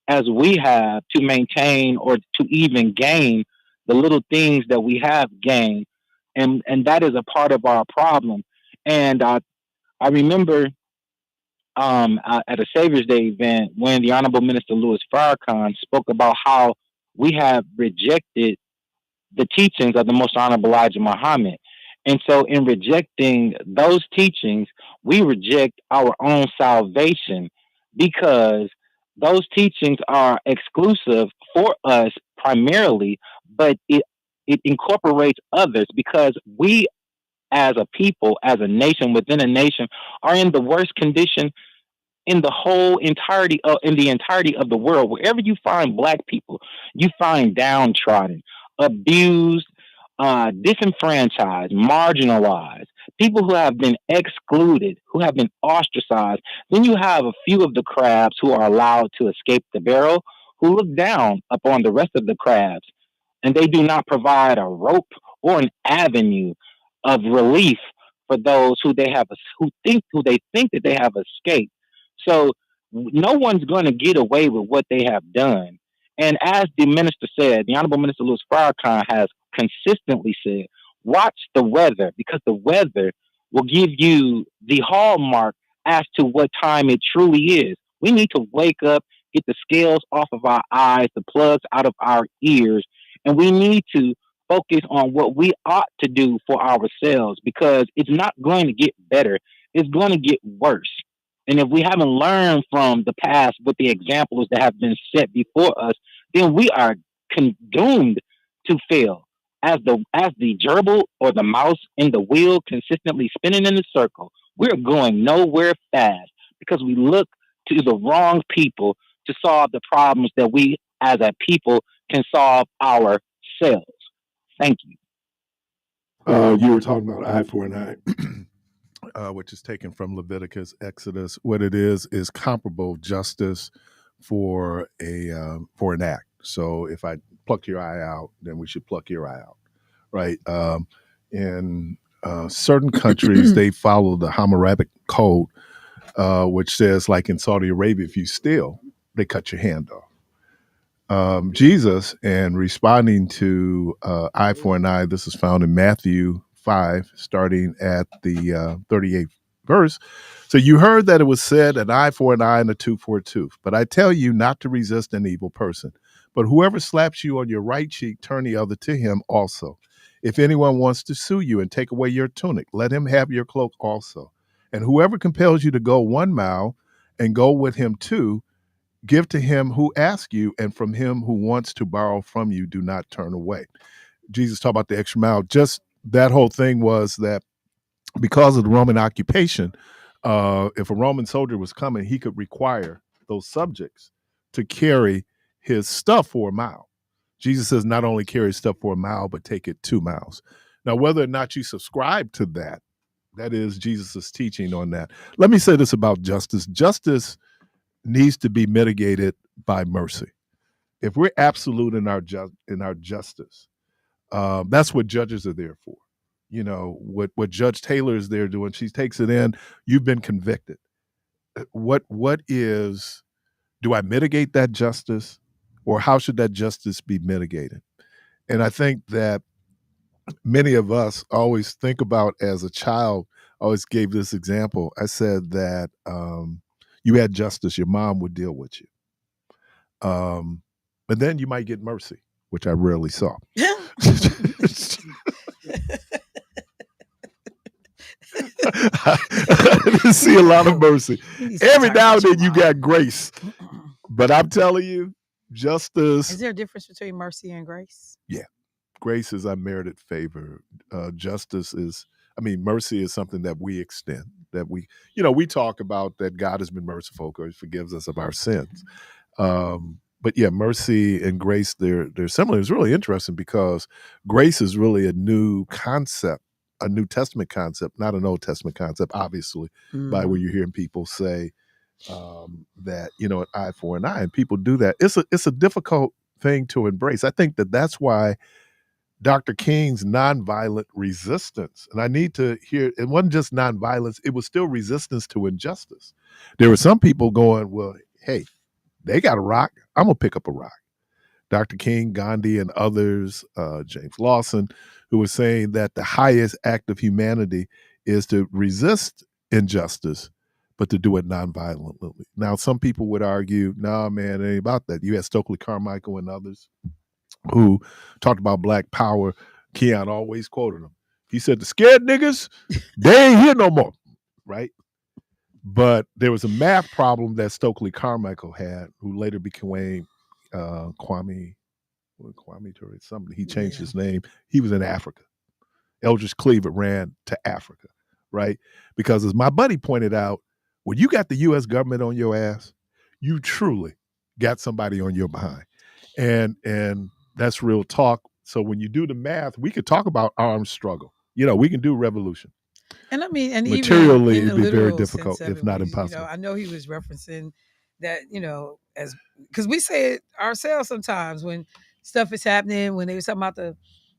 as we have to maintain or to even gain the little things that we have gained. And that is a part of our problem. And I remember at a Savior's Day event when the Honorable Minister Louis Farrakhan spoke about how we have rejected the teachings of the Most Honorable Elijah Muhammad. And so in rejecting those teachings, we reject our own salvation, because those teachings are exclusive for us primarily, but it incorporates others, because we as a people, as a nation within a nation, are in the worst condition in the whole entirety of the world. Wherever you find Black people, you find downtrodden, abused, disenfranchised, marginalized, people who have been excluded, who have been ostracized. Then you have a few of the crabs who are allowed to escape the barrel, who look down upon the rest of the crabs, and they do not provide a rope or an avenue of relief for those who they think that they have escaped. So no one's going to get away with what they have done. And as the minister said, the Honorable Minister Louis Farrakhan has consistently said, watch the weather, because the weather will give you the hallmark as to what time it truly is. We need to wake up, get the scales off of our eyes, the plugs out of our ears, and we need to focus on what we ought to do for ourselves, because it's not going to get better. It's going to get worse. And if we haven't learned from the past with the examples that have been set before us, then we are doomed to fail. As the gerbil or the mouse in the wheel consistently spinning in a circle, we're going nowhere fast because we look to the wrong people to solve the problems that we as a people can solve ourselves. Thank you. You were talking about eye for an eye, which is taken from Leviticus, Exodus. What it is comparable justice, for an act. So if I pluck your eye out, then we should pluck your eye out, right? In certain countries, they follow the Hammurabi code, which says, like in Saudi Arabia, if you steal, they cut your hand off. Jesus, and responding to eye for an eye, this is found in Matthew 5, starting at the 38th verse. So you heard that it was said, an eye for an eye and a tooth for a tooth. But I tell you not to resist an evil person. But whoever slaps you on your right cheek, turn the other to him also. If anyone wants to sue you and take away your tunic, let him have your cloak also. And whoever compels you to go 1 mile, and go with him 2, give to him who asks you, and from him who wants to borrow from you, do not turn away. Jesus talked about the extra mile. Just that whole thing was that because of the Roman occupation, if a Roman soldier was coming, he could require those subjects to carry his stuff for a mile. Jesus says not only carry stuff for a mile, but take it 2 miles. Now, whether or not you subscribe to that, that is Jesus' teaching on that. Let me say this about justice. Justice needs to be mitigated by mercy. If we're absolute in our justice, that's what judges are there for. You know, what Judge Taylor is there doing, she takes it in, you've been convicted. What is, do I mitigate that justice, or how should that justice be mitigated? And I think that many of us always think about, as a child, I always gave this example. I said that you had justice, your mom would deal with you. But then you might get mercy, which I rarely saw. I didn't see a lot of mercy. Every now and then you got grace. But I'm telling you, justice. Is there a difference between mercy and grace? Yeah. Grace is unmerited favor. Justice is, mercy is something that we extend, that we talk about that God has been merciful because he forgives us of our sins. But yeah, mercy and grace, they're similar. It's really interesting because grace is really a new concept, a New Testament concept, not an Old Testament concept, obviously, by where you're hearing people say that, an eye for an eye, and people do that. It's a difficult thing to embrace. I think that's why Dr. King's nonviolent resistance, and I need to hear, it wasn't just nonviolence, it was still resistance to injustice. There were some people going, well, hey, they got a rock, I'm going to pick up a rock. Dr. King, Gandhi, and others, James Lawson, who were saying that the highest act of humanity is to resist injustice, but to do it nonviolently. Now, some people would argue, nah, man, it ain't about that. You had Stokely Carmichael and others who talked about Black power. Keon always quoted him. He said, the scared niggas, they ain't here no more, right? But there was a math problem that Stokely Carmichael had, who later became Kwame Ture, something. He changed his name. He was in Africa. Eldridge Cleaver ran to Africa, right? Because as my buddy pointed out, when you got the U.S. government on your ass, you truly got somebody on your behind. And that's real talk. So when you do the math, we could talk about armed struggle. We can do revolution. And and materially, even it'd be very difficult, if not impossible. I know he was referencing that, as because we say it ourselves sometimes when stuff is happening, when they were talking about the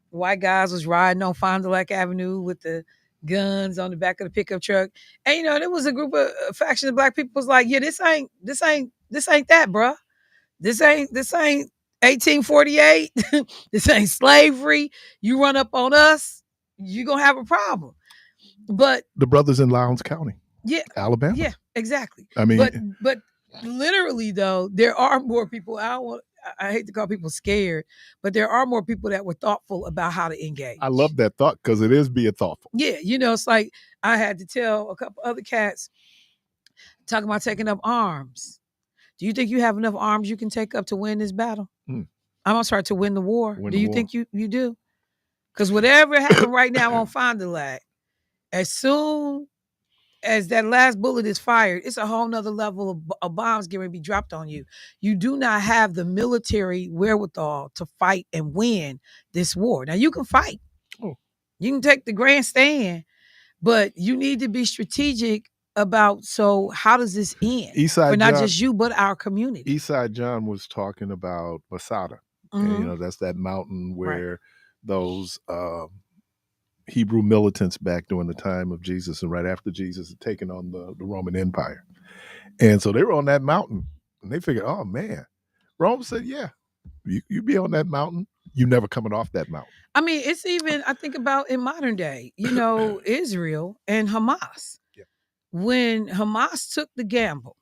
white guys was riding on Fond du Lac Avenue with the guns on the back of the pickup truck, and there was a group of a faction of Black people was like, yeah, this ain't that, bruh. This ain't 1848. This ain't slavery. You run up on us, you're gonna have a problem. But the brothers in Lowndes County, Alabama, exactly. But literally though, there are more people. I hate to call people scared, but there are more people that were thoughtful about how to engage. I love that thought because it is being thoughtful. Yeah, it's like I had to tell a couple other cats talking about taking up arms. Do you think you have enough arms you can take up to win this battle? I'm sorry, to win the war. Do you think you do? Because whatever happened right now on Fond du Lac, as soon as that last bullet is fired, it's a whole nother level of bombs getting ready to be dropped on you. You do not have the military wherewithal to fight and win this war. Now, you can fight. You can take the grandstand, but you need to be strategic about, so how does this end for Eastside not John, just you but our community? Eastside John was talking about Masada, and Mhm. that's that mountain Right. where those Hebrew militants back during the time of Jesus and right after Jesus had taken on the Roman Empire. And so they were on that mountain and they figured, oh man, Rome said, yeah, you be on that mountain, you never coming off that mountain. I mean, it's even, I think about in modern day, Israel and Hamas. Yeah. When Hamas took the gamble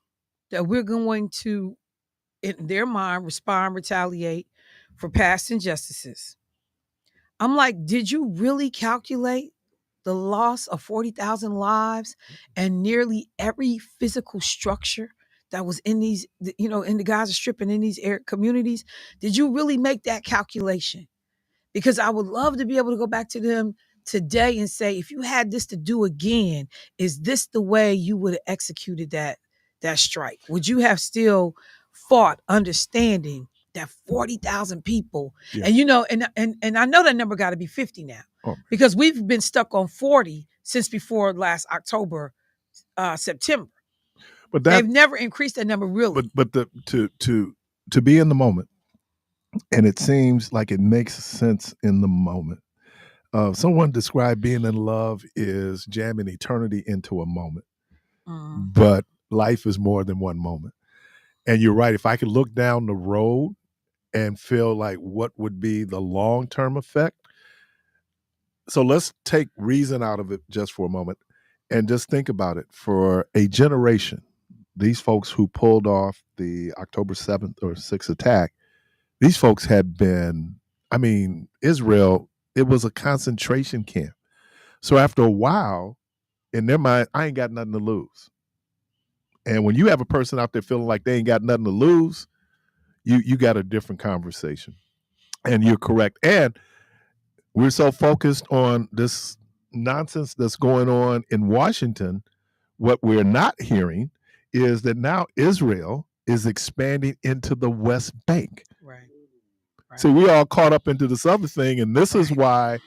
that we're going to, in their mind, respond, retaliate for past injustices, I'm like, did you really calculate the loss of 40,000 lives and nearly every physical structure that was in these, in the Gaza Strip and in these communities? Did you really make that calculation? Because I would love to be able to go back to them today and say, if you had this to do again, is this the way you would have executed that strike? Would you have still fought, understanding that 40,000 people? Yeah. And I know that number got to be 50 now, because we've been stuck on 40 since before last October, September. But they've never increased that number really. But to be in the moment, and it seems like it makes sense in the moment. Someone described being in love is jamming eternity into a moment, but life is more than one moment. And you're right. If I could look down the road and feel like what would be the long-term effect. So let's take reason out of it just for a moment and just think about it. For a generation, these folks who pulled off the October 7th or 6th attack, these folks had been, Israel, it was a concentration camp. So after a while, in their mind, I ain't got nothing to lose. And when you have a person out there feeling like they ain't got nothing to lose, you got a different conversation. And you're correct. And we're so focused on this nonsense that's going on in Washington. What we're not hearing is that now Israel is expanding into the West Bank. Right. So we all caught up into this other thing, and this is why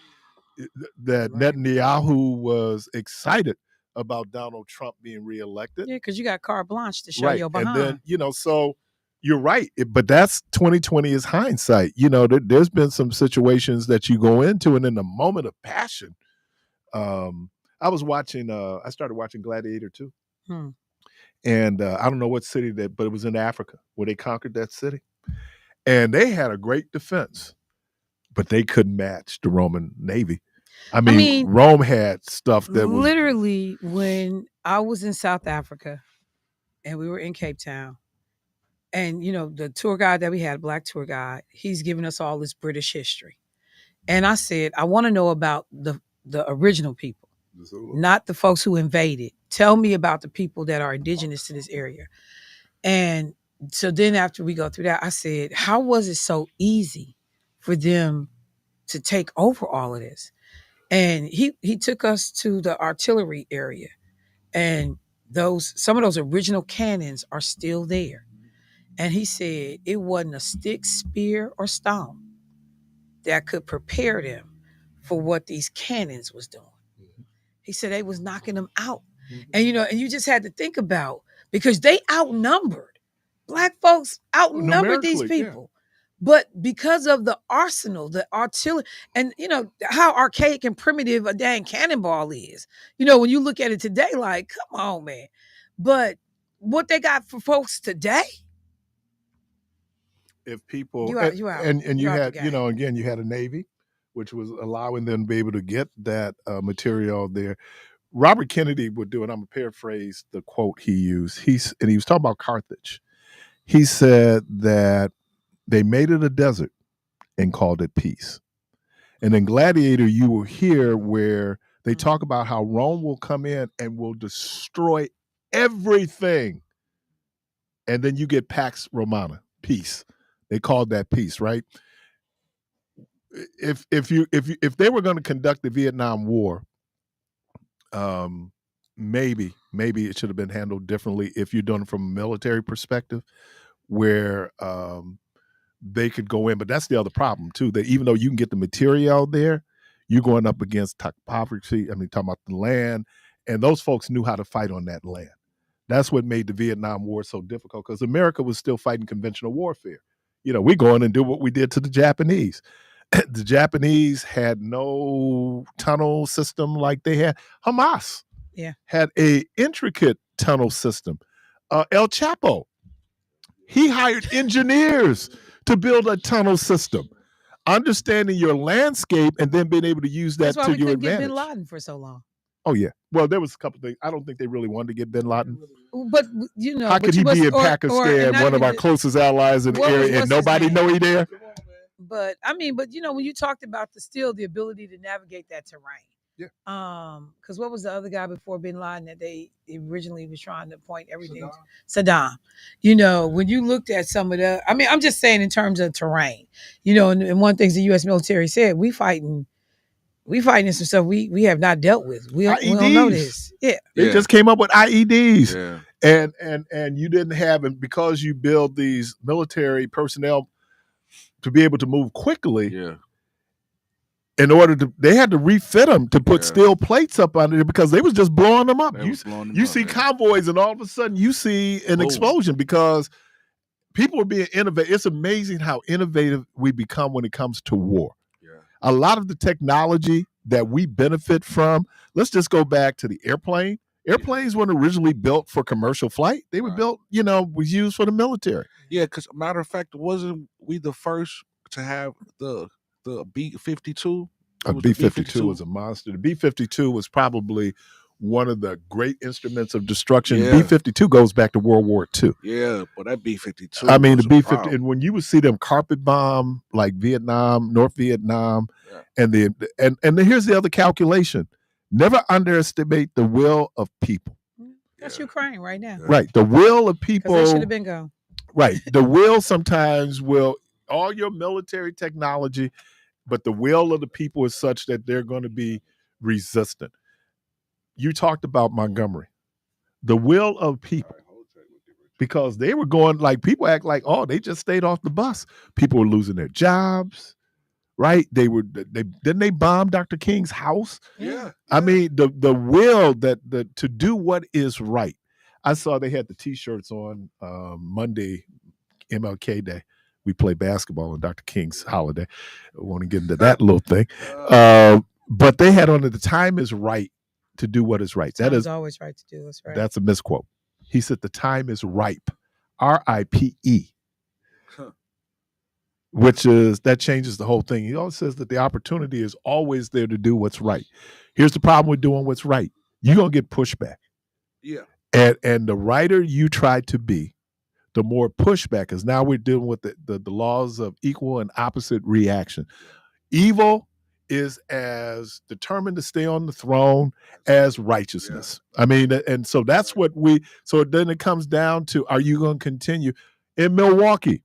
that Netanyahu was excited about Donald Trump being reelected. Yeah, because you got carte blanche to show your behind. And then, so you're right. But that's 2020 is hindsight. There's been some situations that you go into, and in the moment of passion, I was watching, I started watching Gladiator 2. And I don't know what city but it was in Africa where they conquered that city. And they had a great defense, but they couldn't match the Roman Navy. I mean, Rome had stuff that was literally, when I was in South Africa and we were in Cape Town, and the tour guide that we had, a black tour guide, he's giving us all this British history. And I said, I want to know about the original people, not the folks who invaded. Tell me about the people that are indigenous to this area. And so then after we go through that, I said, how was it so easy for them to take over all of this? And he took us to the artillery area, and some of those original cannons are still there. And he said it wasn't a stick, spear, or stone that could prepare them for what these cannons was doing. He said they was knocking them out. And you just had to think about, because they outnumbered. Black folks outnumbered these people. Yeah. But because of the arsenal, the artillery, and how archaic and primitive a dang cannonball is. When you look at it today, like, come on, man. But what they got for folks today, if people you had, again, you had a Navy, which was allowing them to be able to get that material there. Robert Kennedy would do it. I'm going to paraphrase the quote he used. He was talking about Carthage. He said that they made it a desert and called it peace. And in Gladiator, you will hear where they talk about how Rome will come in and will destroy everything. And then you get Pax Romana, peace. They called that peace, right? If they were going to conduct the Vietnam War, maybe it should have been handled differently if you're doing it from a military perspective, where they could go in. But that's the other problem too, that even though you can get the material there, you're going up against topography. Talking about the land And those folks knew how to fight on that land. That's what made the Vietnam War so difficult, because America was still fighting conventional warfare. We go in and do what we did to the Japanese. The Japanese had no tunnel system like they had. Hamas had a intricate tunnel system. El Chapo, he hired engineers to build a tunnel system. Understanding your landscape and then being able to use that That's why to we your couldn't advantage. get Bin Laden for so long. Oh yeah. Well, there was a couple things. I don't think they really wanted to get Bin Laden. But how could he be in Pakistan, one of our closest allies in the area, and nobody know he there? But I mean, when you talked about the ability to navigate that terrain. Yeah. Because what was the other guy before Bin Laden that they originally was trying to point everything to? Saddam. When you looked at some of the, I mean, I'm just saying in terms of terrain, and one of the things the U.S. military said, we fighting some stuff we have not dealt with. We don't know this. Yeah. They just came up with IEDs. Yeah. And you didn't have it because you build these military personnel to be able to move quickly. Yeah. They had to refit them to put steel plates up under it because they was just blowing them up. You see convoys and all of a sudden you see an explosion because people are being innovative. It's amazing how innovative we become when it comes to war. Yeah. A lot of the technology that we benefit from, let's just go back to the airplane. Airplanes weren't originally built for commercial flight. They were built, was used for the military. Yeah, because matter of fact, wasn't we the first to have the B-52? B-52 was a monster. The B-52 was probably one of the great instruments of destruction. Yeah. B-52 goes back to World War II. Yeah, but that B-52. I mean, the B-50, and when you would see them carpet bomb like Vietnam, North Vietnam, and here's the other calculation: never underestimate the will of people. That's Ukraine right now. Right, the will of people. They should have been gone. Right, the will sometimes will all your military technology. But the will of the people is such that they're going to be resistant. You talked about Montgomery. The will of people. Because they were going, like, people act like, oh, they just stayed off the bus. People were losing their jobs, right? Didn't they bomb Dr. King's house? Yeah. I mean, the will to do what is right. I saw they had the T-shirts on Monday, MLK Day. We play basketball on Dr. King's holiday. I want to get into that little thing. But they had on it, the time is right to do what is right. That is always right to do what's right. That's a misquote. He said the time is ripe. R-I-P-E. Which that changes the whole thing. He always says that the opportunity is always there to do what's right. Here's the problem with doing what's right. You're going to get pushback. Yeah. And the righter you try to be, the more pushback, because now we're dealing with the laws of equal and opposite reaction. Evil is as determined to stay on the throne as righteousness. Yeah. I mean, and so that's what so then it comes down to, are you going to continue? In Milwaukee,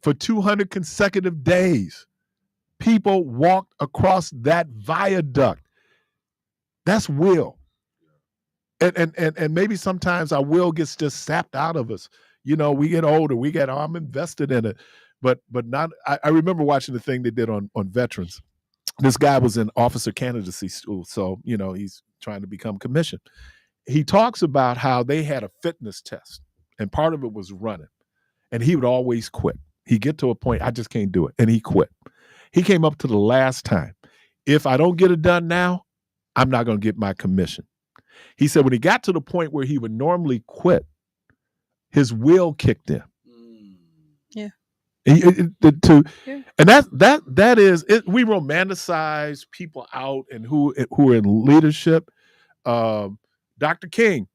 for 200 consecutive days, people walked across that viaduct. That's will. And maybe sometimes our will gets just sapped out of us. We get older, I'm invested in it. But not, I remember watching the thing they did on veterans. This guy was in officer candidacy school. So, he's trying to become commissioned. He talks about how they had a fitness test and part of it was running. And he would always quit. He'd get to a point, I just can't do it. And he quit. He came up to the last time. If I don't get it done now, I'm not going to get my commission. He said when he got to the point where he would normally quit, his will kicked in. Yeah. And that is it. We romanticize people out and who are in leadership. Dr. King,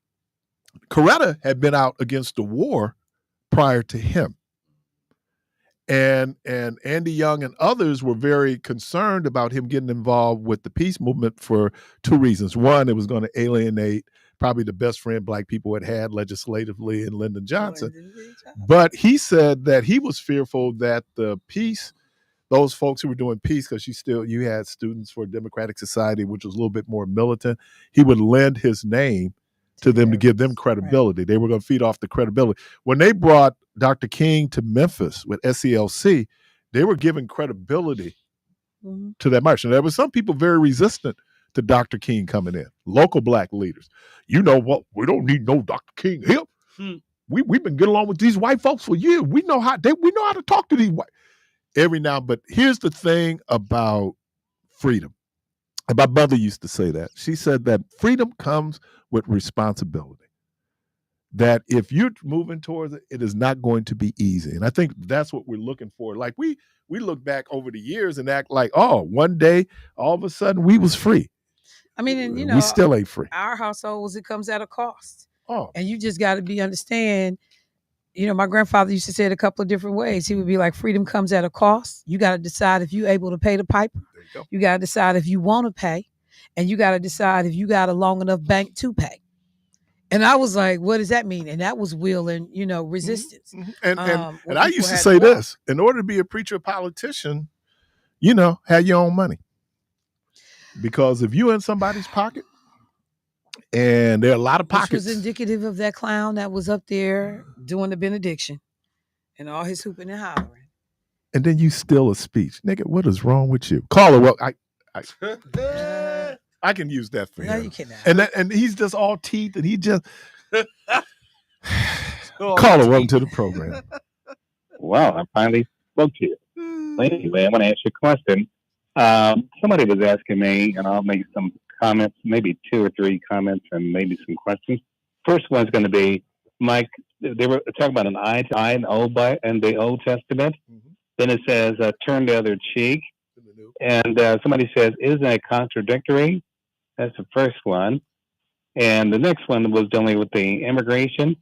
Coretta had been out against the war prior to him. And Andy Young and others were very concerned about him getting involved with the peace movement for two reasons. One, it was going to alienate probably the best friend Black people had legislatively in Lyndon Johnson. But he said that he was fearful that the peace, those folks who were doing peace, because you had Students for Democratic Society, which was a little bit more militant, he would lend his name to them to give them credibility. Right. They were going to feed off the credibility. When they brought Dr. King to Memphis with SCLC, they were giving credibility to that march. And there were some people very resistant to Dr. King coming in. Local black leaders. You know what? We don't need no Dr. King here. We've been getting along with these white folks for years. We know how to talk to these white every now. But here's the thing about freedom. And my mother used to say that. She said that freedom comes with responsibility. That if you're moving towards it, it is not going to be easy. And I think that's what we're looking for. Like we look back over the years and act like, oh, one day, all of a sudden we was free. I mean, and we still ain't free. Our households, it comes at a cost. Oh. And you just got to understand, my grandfather used to say it a couple of different ways. He would be like, freedom comes at a cost. You got to decide if you're able to pay the piper. You got to decide if you want to pay. And you got to decide if you got a long enough bank to pay. And I was like, what does that mean? And that was will and, resistance. And I used to say this, in order to be a preacher or politician, have your own money. Because if you're in somebody's pocket, and there are a lot of pockets. Which was indicative of that clown that was up there doing the benediction and all his hooping and hollering. And then you steal a speech. Nigga, what is wrong with you? Caller, well, I can use that for him. No, you cannot. And he's just all teeth and he just Caller, welcome to the program. Wow, I finally spoke to you. Anyway, I want to ask you a question. Somebody was asking me, and I'll make some comments, maybe 2 or 3 comments, and maybe some questions. First one's going to be, Mike, they were talking about an eye to eye in the Old Testament. Mm-hmm. Then it says, turn the other cheek. And somebody says, isn't that contradictory? That's the first one. And the next one was dealing with the immigration.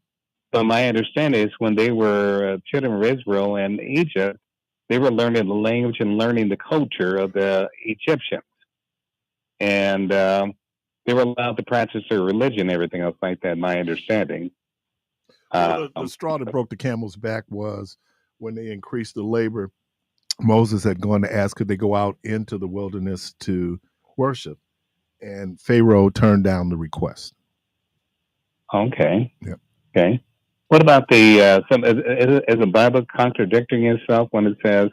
But my understanding is when they were children of Israel in Egypt, they were learning the language and learning the culture of the Egyptians. And they were allowed to practice their religion and everything else like that, my understanding. The straw that broke the camel's back was when they increased the labor. Moses had gone to ask, could they go out into the wilderness to worship? And Pharaoh turned down the request. Okay. Yep. Okay. What about the, is the Bible contradicting itself when it says,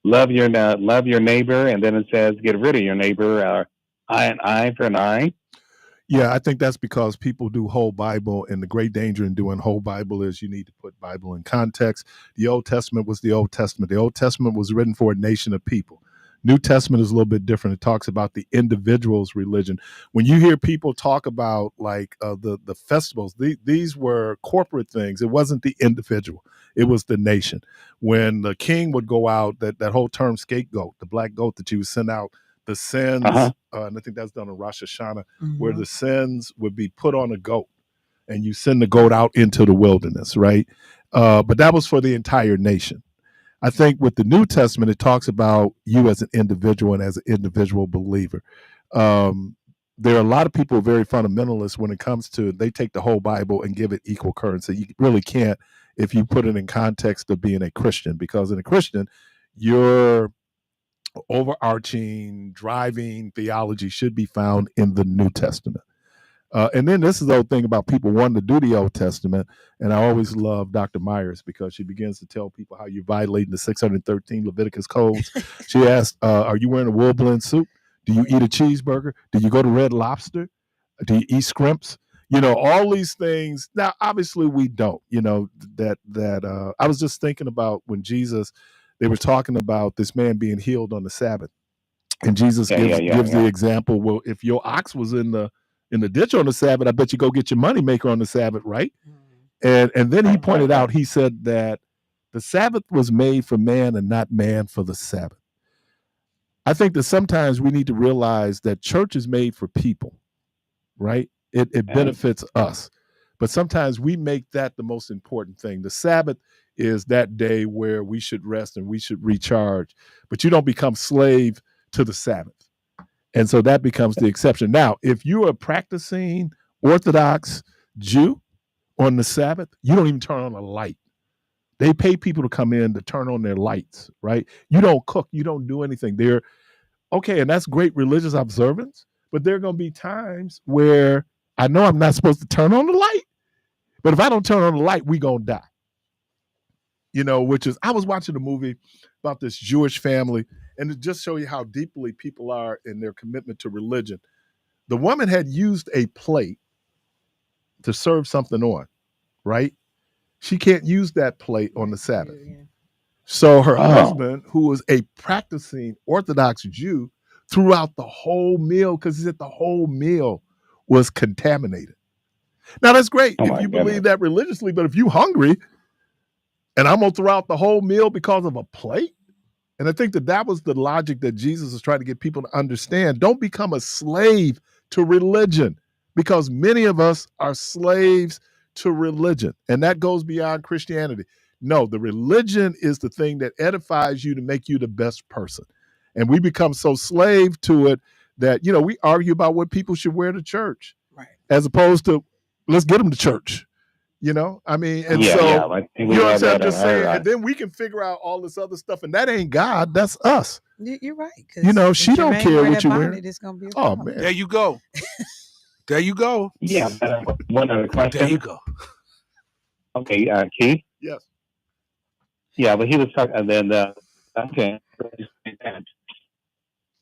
love your neighbor, and then it says, get rid of your neighbor, an eye for an eye? Yeah, I think that's because people do whole Bible, and the great danger in doing whole Bible is you need to put Bible in context. The Old Testament was the Old Testament. The Old Testament was written for a nation of people. New Testament is a little bit different. It talks about the individual's religion. When you hear people talk about like the festivals, these were corporate things. It wasn't the individual. It was the nation. When the king would go out, that whole term scapegoat, the black goat that you would send out, the sins, and I think that's done in Rosh Hashanah, where the sins would be put on a goat and you send the goat out into the wilderness, right? But that was for the entire nation. I think with the New Testament, it talks about you as an individual and as an individual believer. There are a lot of people who are very fundamentalist when it comes to, they take the whole Bible and give it equal currency. You really can't if you put it in context of being a Christian, because in a Christian, your overarching driving theology should be found in the New Testament. And then this is the whole thing about people wanting to do the Old Testament. And I always love Dr. Myers because she begins to tell people how you're violating the 613 Leviticus codes. She asked, are you wearing a wool blend suit? Do you eat a cheeseburger? Do you go to Red Lobster? Do you eat scrimps? All these things. Now, obviously we don't, that I was just thinking about when Jesus, they were talking about this man being healed on the Sabbath. And Jesus gives the example, well, if your ox was in the ditch on the Sabbath, I bet you go get your moneymaker on the Sabbath, right? And then he pointed out, he said that the Sabbath was made for man and not man for the Sabbath. I think that sometimes we need to realize that church is made for people, right? It benefits us. But sometimes we make that the most important thing. The Sabbath is that day where we should rest and we should recharge. But you don't become slave to the Sabbath. And so that becomes the exception. Now, if you're a practicing Orthodox Jew on the Sabbath, you don't even turn on a light. They pay people to come in to turn on their lights, right? You don't cook. You don't do anything. And that's great religious observance, but there are going to be times where I know I'm not supposed to turn on the light, but if I don't turn on the light, we going to die. Which is, I was watching a movie about this Jewish family, and it just show you how deeply people are in their commitment to religion. The woman had used a plate to serve something on, right? She can't use that plate on the Sabbath. So her husband, who was a practicing Orthodox Jew, threw out the whole meal because he said the whole meal was contaminated. Now that's great if you believe that religiously, but if you hungry and I'm gonna throw out the whole meal because of a plate, and I think that was the logic that Jesus is trying to get people to understand. Don't become a slave to religion, because many of us are slaves to religion, and that goes beyond Christianity. No, the religion is the thing that edifies you to make you the best person. And we become so slave to it that, we argue about what people should wear to church, right, as opposed to let's get them to church. I mean, and you know what I'm just saying, and then we can figure out all this other stuff, and that ain't God, that's us. You're right. She don't care what you wear. Oh man, there you go. There you go. Yeah, one other question. There you go. Okay, Keith. Yes. Yeah, but he was talking, and then okay,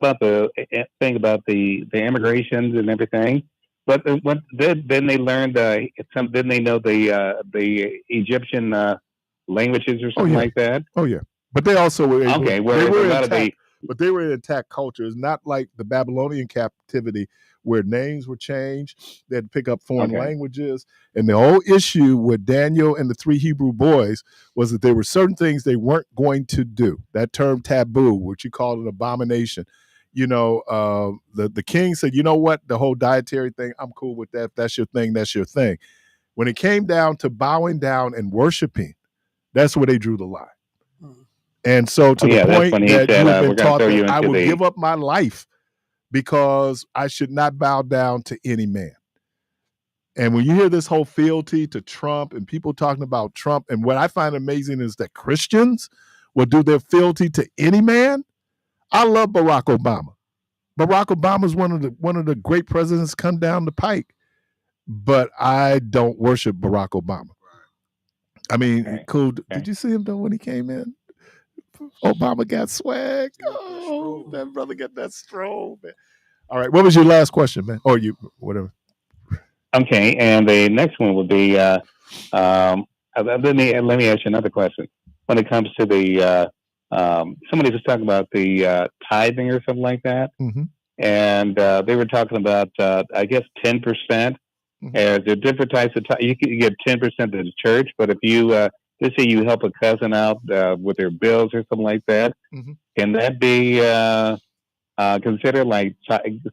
about the thing about the immigrations and everything. But then they learned Then they know the Egyptian languages or something like that. Oh yeah, but they also were able, okay. Where but they were in intact cultures, not like the Babylonian captivity where names were changed. They had to pick up foreign languages, and the whole issue with Daniel and the 3 Hebrew boys was that there were certain things they weren't going to do. That term taboo, which you call an abomination. The king said, you know what, the whole dietary thing, I'm cool with that. If that's your thing, that's your thing. When it came down to bowing down and worshiping, that's where they drew the line. And so to the point that you have been taught that I will give up my life because I should not bow down to any man. And when you hear this whole fealty to Trump and people talking about Trump, and what I find amazing is that Christians will do their fealty to any man. I love Barack Obama. Barack Obama is one of the great presidents come down the pike, but I don't worship Barack Obama. I mean, cool. Did you see him though when he came in? Obama got swag. Oh, that brother got that stroll, man. All right, what was your last question, man? Or you, whatever. Okay, and the next one would be, let me ask you another question. When it comes to the, somebody was talking about the tithing or something like that, and they were talking about, I guess, 10%. There are different types of you can get 10% to the church, but if you let's say you help a cousin out with their bills or something like that, can that be considered like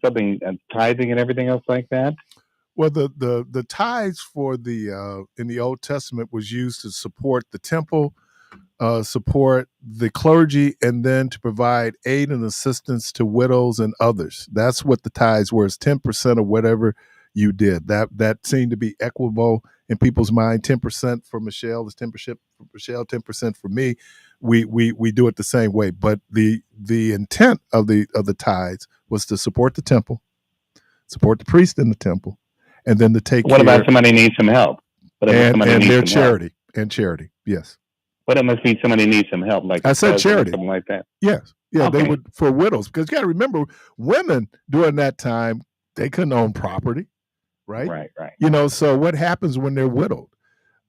something tithing and everything else like that? Well, the tithes for the in the Old Testament was used to support the temple, support the clergy, and then to provide aid and assistance to widows and others. That's what the tithes were, is 10% of whatever you did. That seemed to be equitable in people's mind. 10% for Michelle is 10% for Michelle, 10% for me. We do it the same way. But the intent of the tithes was to support the temple, support the priest in the temple, and then to take what about somebody needs some help? And their charity. And charity, yes. But it must be somebody needs some help, like I said charity. Something like that. Yes. Yeah, okay. They would for widows. Because you gotta remember, women during that time, they couldn't own property. Right. So what happens when they're widowed?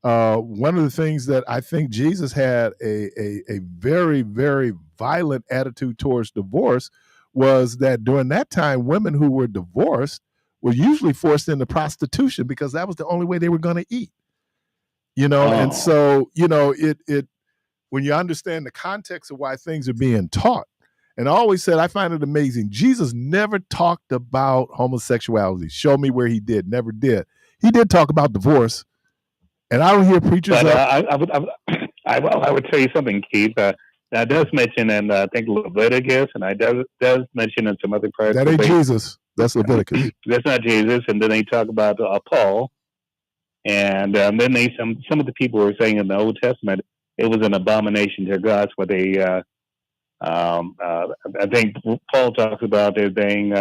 One of the things that I think Jesus had a very, very violent attitude towards divorce was that during that time, women who were divorced were usually forced into prostitution because that was the only way they were going to eat. And so, it when you understand the context of why things are being taught. And I always said, I find it amazing. Jesus never talked about homosexuality. Show me where he did. Never did. He did talk about divorce. And I don't hear preachers. But I would tell you something, Keith. That does mention in I think Leviticus, and I does mention in some other parts. That ain't Jesus. That's Leviticus. That's not Jesus. And then they talk about Paul. And then some of the people were saying in the Old Testament it was an abomination to God. What they I think Paul talks about there being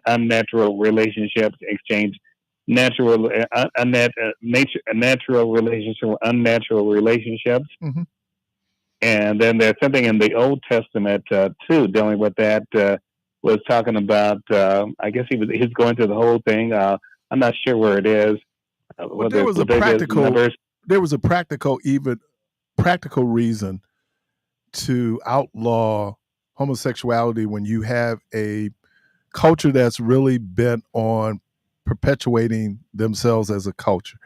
unnatural relationships, exchange natural natural relationship, unnatural relationships. And then there's something in the Old Testament too dealing with that was talking about. I guess he's going through the whole thing. I'm not sure where it is. Well, there was a practical reason to outlaw homosexuality when you have a culture that's really bent on perpetuating themselves as a culture.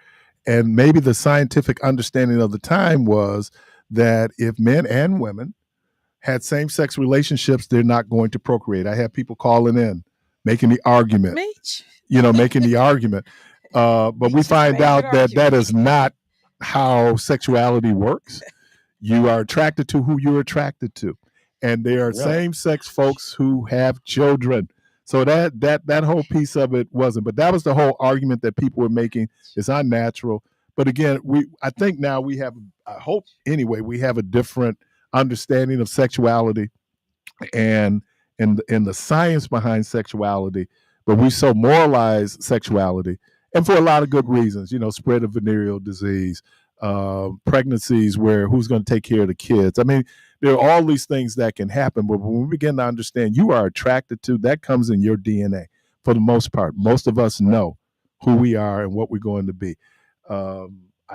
And maybe the scientific understanding of the time was that if men and women had same-sex relationships, they're not going to procreate. I have people calling in, making the argument, making the argument. But we find out that is not how sexuality works. You are attracted to who you're attracted to. And there are same-sex folks who have children. So that whole piece of it wasn't. But that was the whole argument that people were making. It's unnatural. But again, I think now we have, I hope anyway, we have a different understanding of sexuality and the science behind sexuality. But we so moralize sexuality, and for a lot of good reasons, spread of venereal disease, pregnancies where who's going to take care of the kids. I mean, there are all these things that can happen, but when we begin to understand you are attracted to, that comes in your DNA for the most part. Most of us know who we are and what we're going to be. I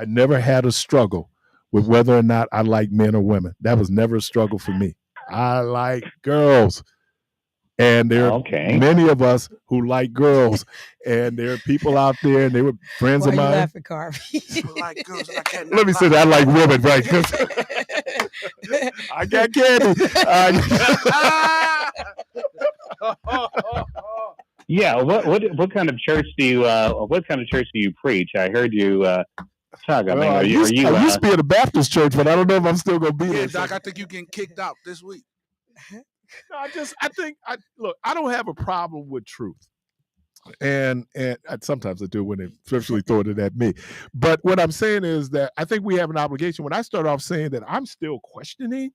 never had a struggle with whether or not I like men or women. That was never a struggle for me. I like girls. And there are many of us who like girls, and there are people out there, and they were friends of mine. Why are you laughing, Carvey? I like girls and I can't. Let me say that I like women, right? I got candy. Yeah. What kind of church do you preach? I heard you talk. I mean, I used to be at a Baptist church, but I don't know if I'm still going to be there. Doc, I think you're getting kicked out this week. No, I don't have a problem with truth. And sometimes I do when they especially throw it at me. But what I'm saying is that I think we have an obligation. When I start off saying that I'm still questioning,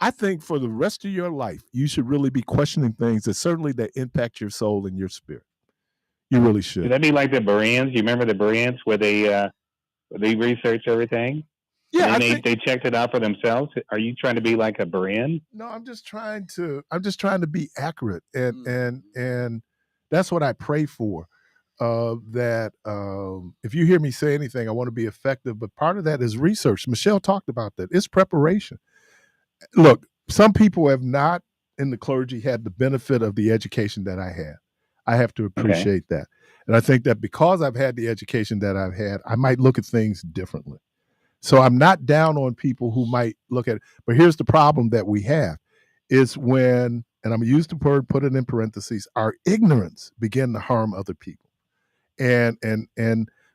I think for the rest of your life, you should really be questioning things that impact your soul and your spirit. You really should. Would that be like the Bereans? You remember the Bereans where they researched everything? Yeah, and they checked it out for themselves. Are you trying to be like a Berean? No, I'm just trying to be accurate, and that's what I pray for. That if you hear me say anything, I want to be effective. But part of that is research. Michelle talked about that. It's preparation. Look, some people have not in the clergy had the benefit of the education that I had. I have to appreciate that, and I think that because I've had the education that I've had, I might look at things differently. So I'm not down on people who might look at it. But here's the problem that we have is when, and I'm going to use the word, put it in parentheses, our ignorance begin to harm other people. And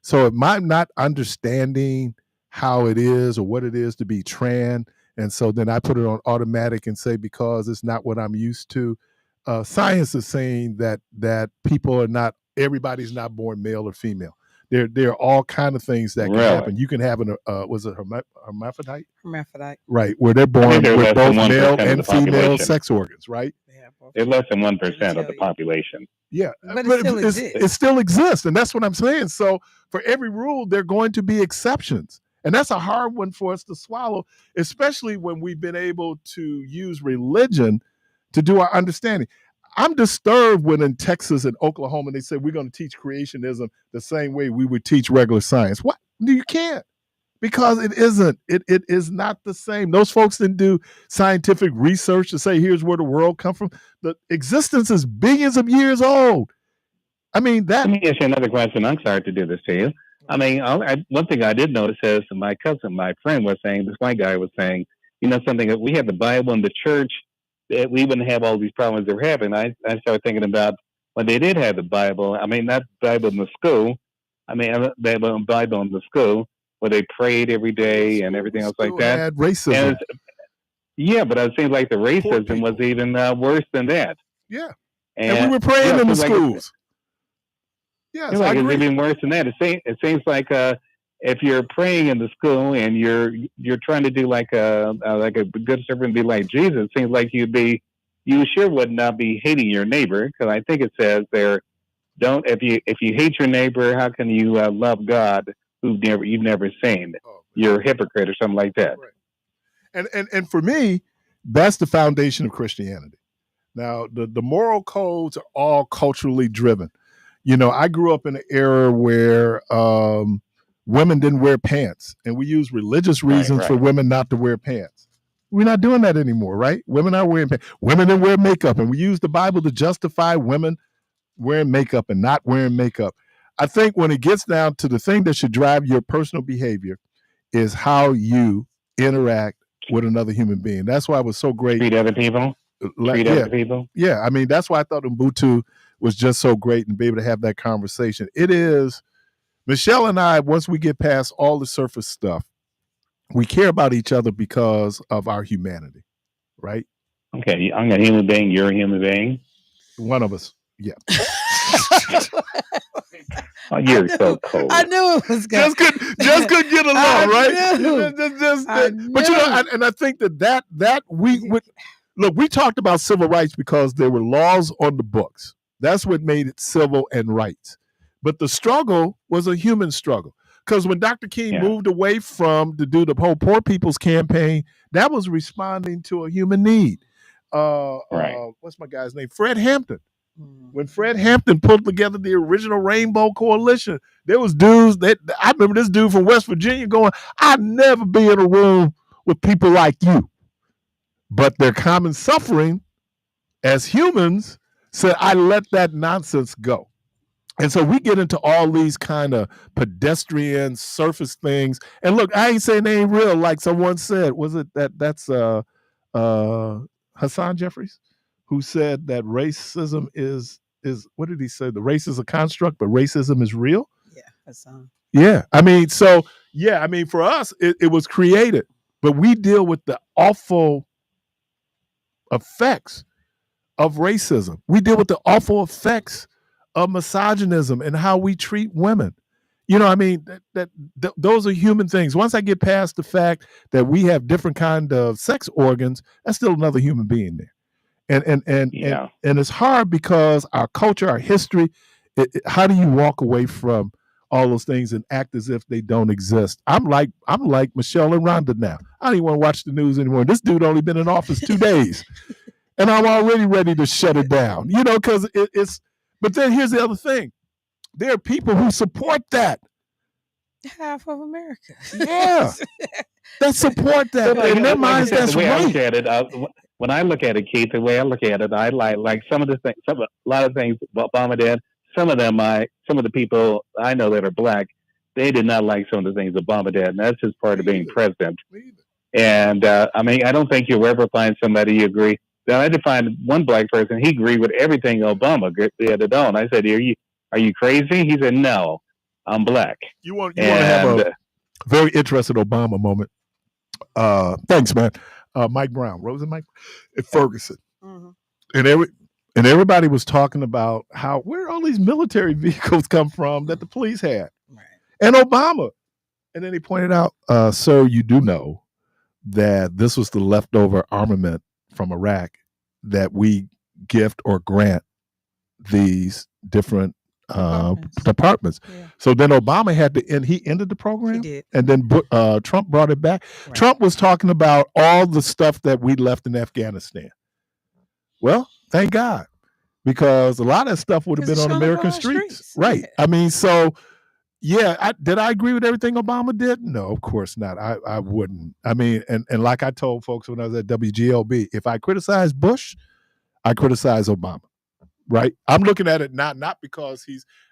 so if I'm not understanding how it is or what it is to be trans, and so then I put it on automatic and say, because it's not what I'm used to, science is saying that people are not, everybody's not born male or female. There are all kind of things that can happen. You can have was it hermaphrodite? Hermaphrodite. Right, where they're born with both male and female sex organs, right? They're less than 1% of the population. Yeah, but it still exists, and that's what I'm saying. So for every rule, there are going to be exceptions, and that's a hard one for us to swallow, especially when we've been able to use religion to do our understanding. I'm disturbed when in Texas and Oklahoma they say we're going to teach creationism the same way we would teach regular science. What? You can't, because it isn't. It is not the same. Those folks didn't do scientific research to say here's where the world come from. The existence is billions of years old. I mean that. Let me ask you another question. I'm sorry to do this to you. I mean, one thing I did notice is my friend was saying, this white guy was saying, something that we have the Bible in the church. That we wouldn't have all these problems they're having. I started thinking about when they did have the Bible. I mean, not Bible in the school. I mean, they had a Bible in the school where they prayed every day and everything else like that. Had racism. But it seems like the racism was even worse than that. Yeah, and we were praying in the schools. Yes, it's even worse than that. It seems like if you're praying in the school and you're trying to do like a good servant, be like Jesus, it seems like you sure would not be hating your neighbor, because I think it says there, if you hate your neighbor, how can you love God you've never seen? You're a hypocrite or something like that. Right. And for me, that's the foundation of Christianity. Now, the moral codes are all culturally driven. I grew up in an era where women didn't wear pants, and we use religious reasons for women not to wear pants. We're not doing that anymore, right? Women are wearing pants. Women didn't wear makeup, and we use the Bible to justify women wearing makeup and not wearing makeup. I think when it gets down to the thing that should drive your personal behavior is how you interact with another human being. That's why it was so great. Treat other people. Other people. Yeah, I mean, that's why I thought Ubuntu was just so great and be able to have that conversation. It is, Michelle and I, once we get past all the surface stuff, we care about each other because of our humanity, right? Okay, I'm a human being. You're a human being. One of us, yeah. Oh, you're so cold. I knew it was good. Just could get along, right? Knew. But and I think that we would look. We talked about civil rights because there were laws on the books. That's what made it civil and rights. But the struggle was a human struggle. Because when Dr. King moved away from to do the whole Poor People's Campaign, that was responding to a human need. What's my guy's name? Fred Hampton. When Fred Hampton pulled together the original Rainbow Coalition, there was dudes that I remember this dude from West Virginia going, "I'd never be in a room with people like you." But their common suffering as humans said, "I let that nonsense go." And so we get into all these kind of pedestrian surface things. And look, I ain't saying they ain't real. Like someone said, was it that's Hassan Jeffries, who said that racism is what did he say? The race is a construct, but racism is real. Yeah, Hassan. Yeah, I mean, for us, it was created, but we deal with the awful effects of racism. We deal with the awful effects of misogynism and how we treat women. Those are human things. Once I get past the fact that we have different kind of sex organs, that's still another human being there. And it's hard because our culture, our history, how do you walk away from all those things and act as if they don't exist? I'm like Michelle and Rhonda now. I don't even want to watch the news anymore. This dude only been in office 2 days. And I'm already ready to shut it down, because it's, but then here's the other thing. There are people who support that. Half of America. Yeah. That support that. In their minds, that's right. I look at it, when I look at it, Keith, the way I look at it, I like some of the things, a lot of things Obama did. Some of the people I know that are black, they did not like some of the things Obama did. And that's just part of being president. And I don't think you'll ever find somebody you agree. Now, I did find one black person, he agreed with everything Obama did at all. And I said, are you crazy? He said, no, I'm black. You want to have a very interesting Obama moment. Thanks, man. Mike Brown, Rosen Mike at Ferguson. Mm-hmm. And everybody was talking about where all these military vehicles come from that the police had. Right. And Obama. And then he pointed out, sir, you do know that this was the leftover armament from Iraq that we gift or grant these different departments. Yeah. So then Obama had to end. He ended the program. He did. And then Trump brought it back. Right. Trump was talking about all the stuff that we left in Afghanistan. Well, thank God, because a lot of that stuff would have been on American streets. Right. Yeah. I mean, so yeah, did I agree with everything Obama did? No, of course not. I wouldn't. I mean, and like I told folks when I was at WGLB, if I criticize Bush, I criticize Obama. Right? I'm looking at it not because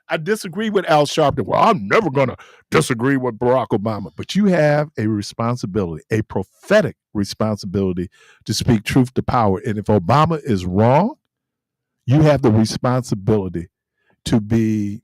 I disagree with Al Sharpton. Well, I'm never going to disagree with Barack Obama. But you have a responsibility, a prophetic responsibility to speak truth to power. And if Obama is wrong, you have the responsibility to be.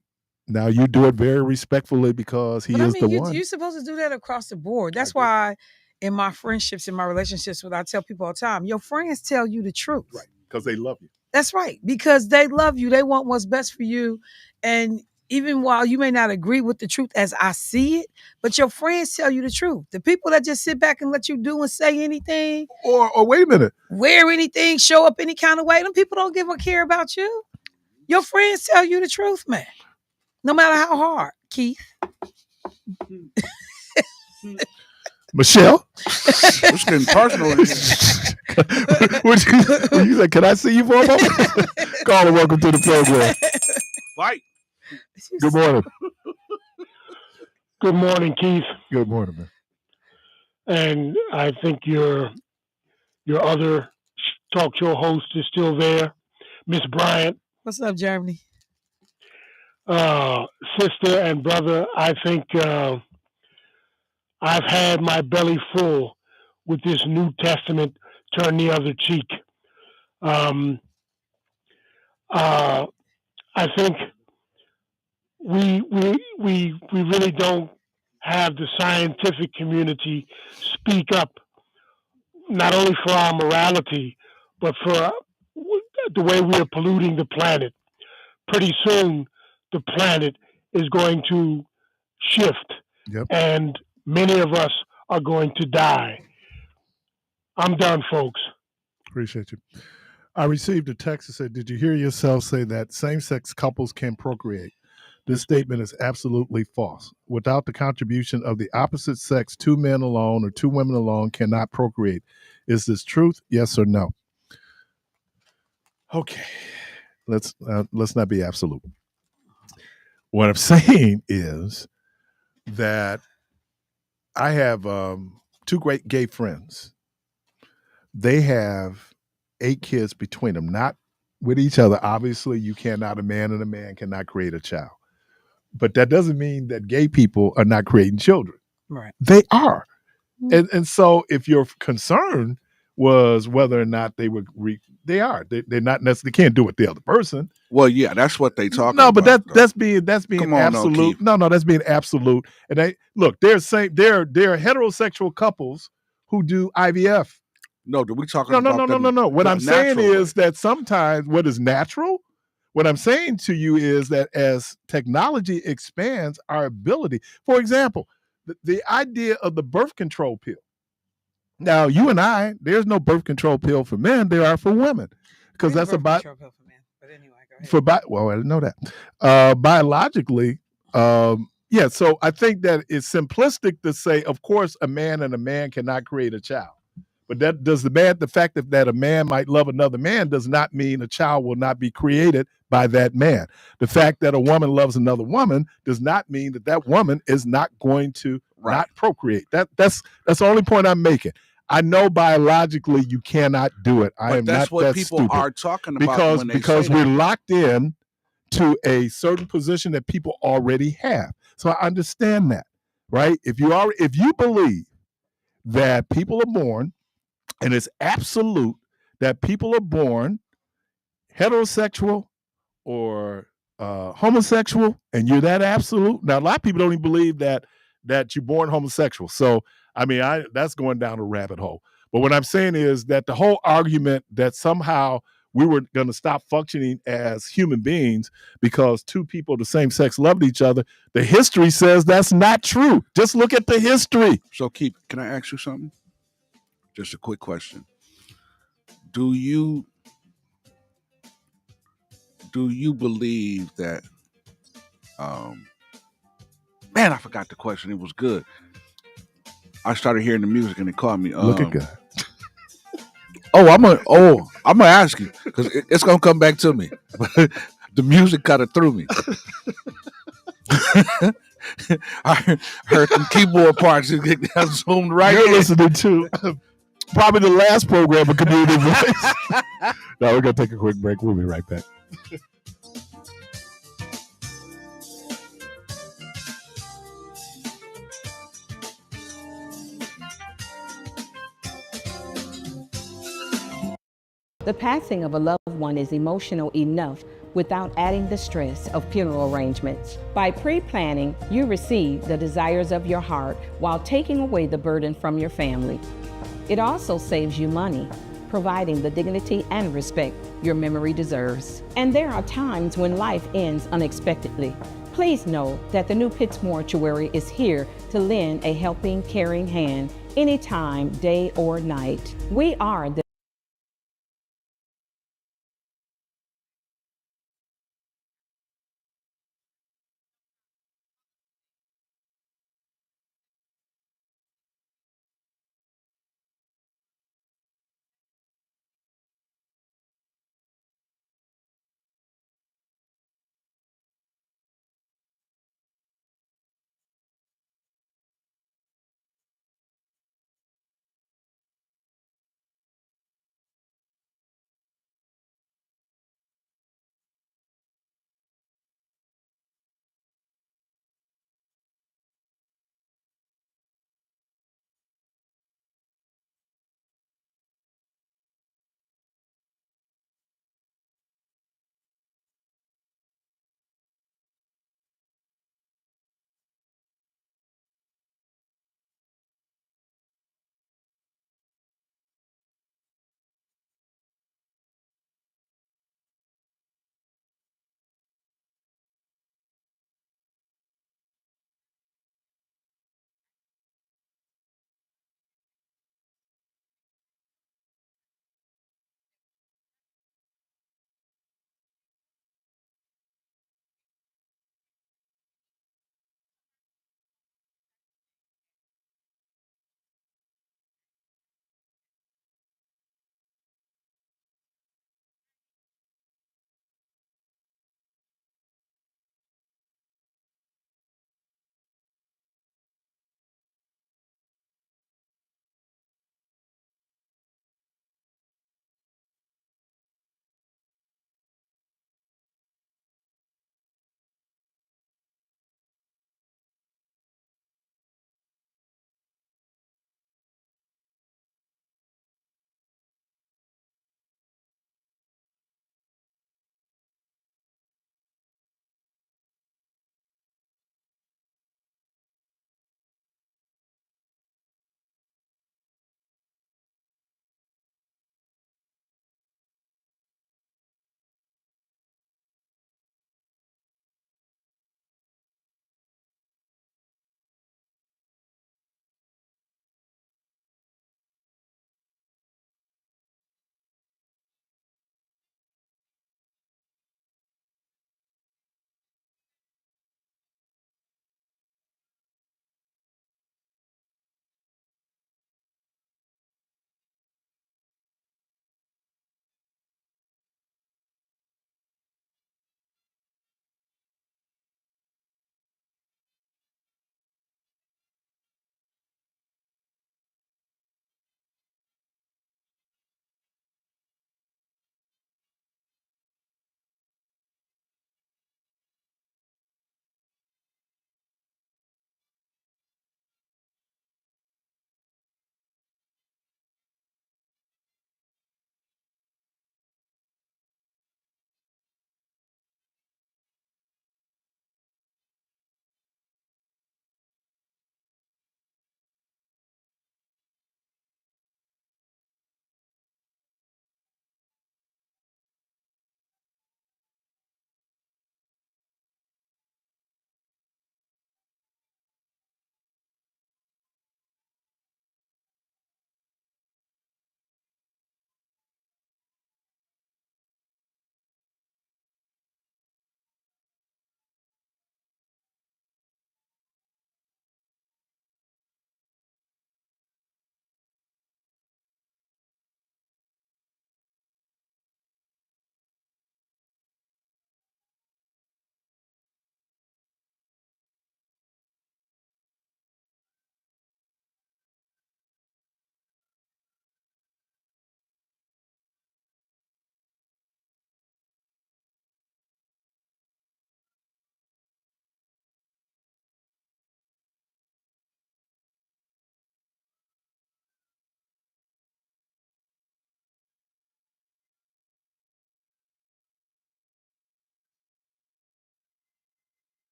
Now, you do it very respectfully because he is the one. You're supposed to do that across the board. That's why in my friendships, in my relationships, I tell people all the time, your friends tell you the truth. Right, because they love you. That's right, because they love you. They want what's best for you. And even while you may not agree with the truth as I see it, but your friends tell you the truth. The people that just sit back and let you do and say anything. Or wait a minute. Wear anything, show up any kind of way. Them people don't give a care about you. Your friends tell you the truth, man. No matter how hard, Keith. Michelle? It's getting personal. Would you say, can I see you for a moment? Caller, welcome to the program. Fight. Good morning. Good morning, Keith. Good morning, man. And I think your other talk show host is still there, Miss Bryant. What's up, Germany? Sister and brother, I think I've had my belly full with this New Testament, turn the other cheek. Um, I think we really don't have the scientific community speak up, not only for our morality, but for the way we are polluting the planet. Pretty soon, the planet is going to shift, and many of us are going to die. I'm done, folks. Appreciate you. I received a text that said, did you hear yourself say that same-sex couples can procreate? This statement is absolutely false. Without the contribution of the opposite sex, two men alone or two women alone cannot procreate. Is this truth? Yes or no? Okay. Let's not be absolute. What I'm saying is that I have two great gay friends. They have 8 kids between them, not with each other. Obviously, a man and a man cannot create a child. But that doesn't mean that gay people are not creating children. Right. They are. And so if your concern was whether or not they would they are. They're not necessarily, they can't do it the other person. Well, yeah, that's what they talk about. No, but that's being Come on, absolute. No, that's being absolute. And they look, there are heterosexual couples who do IVF. No, we talking No. about What I'm saying is that sometimes what is natural, what I'm saying to you is that as technology expands our ability, for example, the idea of the birth control pill. Now, you and I, there's no birth control pill for men. There are for women, because that's about Control pill for men. But anyway, go ahead. well, I didn't know that. Biologically, yeah. So I think that it's simplistic to say, of course, a man and a man cannot create a child. But that does the fact that a man might love another man does not mean a child will not be created by that man. The fact that a woman loves another woman does not mean that woman is not going to not procreate. That's the only point I'm making. I know biologically you cannot do it. I am that's not what that people stupid. are talking about because we're locked in to a certain position that people already have. So I understand that, right? If you believe that people are born, and it's absolute that people are born heterosexual or homosexual, and you're that absolute. Now, a lot of people don't even believe that you're born homosexual. So, I mean, that's going down a rabbit hole. But what I'm saying is that the whole argument that somehow we were going to stop functioning as human beings because two people of the same sex loved each other, the history says that's not true. Just look at the history. So, Keith, can I ask you something? Just a quick question. Do you believe that man, I forgot the question. It was good. I started hearing the music and it caught me. Look at God. I'm gonna ask you because it's gonna come back to me. The music kind of threw me. I heard some keyboard parts that zoomed right You're in. listening to probably the last program of Community Voice. Now we're going to take a quick break. We'll be right back. The passing of a loved one is emotional enough without adding the stress of funeral arrangements. By pre-planning, you receive the desires of your heart while taking away the burden from your family. It also saves you money, providing the dignity and respect your memory deserves. And there are times when life ends unexpectedly. Please know that the New Pitts Mortuary is here to lend a helping, caring hand anytime, day or night. We are the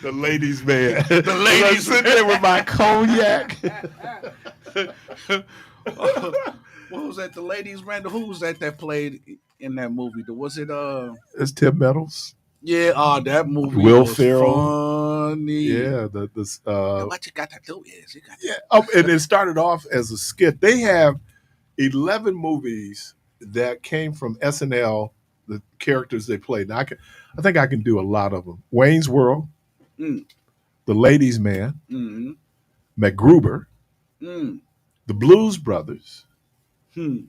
The ladies' man. The ladies' sitting there with my cognac. What was that? The ladies' man. Who was that played in that movie? Was it It's Tim Meadows. Yeah, that movie Will was Ferrell. funny. Yeah, what you got to do is you got to yeah. And it started off as a skit. They have 11 movies that came from SNL. The characters they played. Now, I think I can do a lot of them. Wayne's World, The Ladies' Man, MacGruber, The Blues Brothers. Who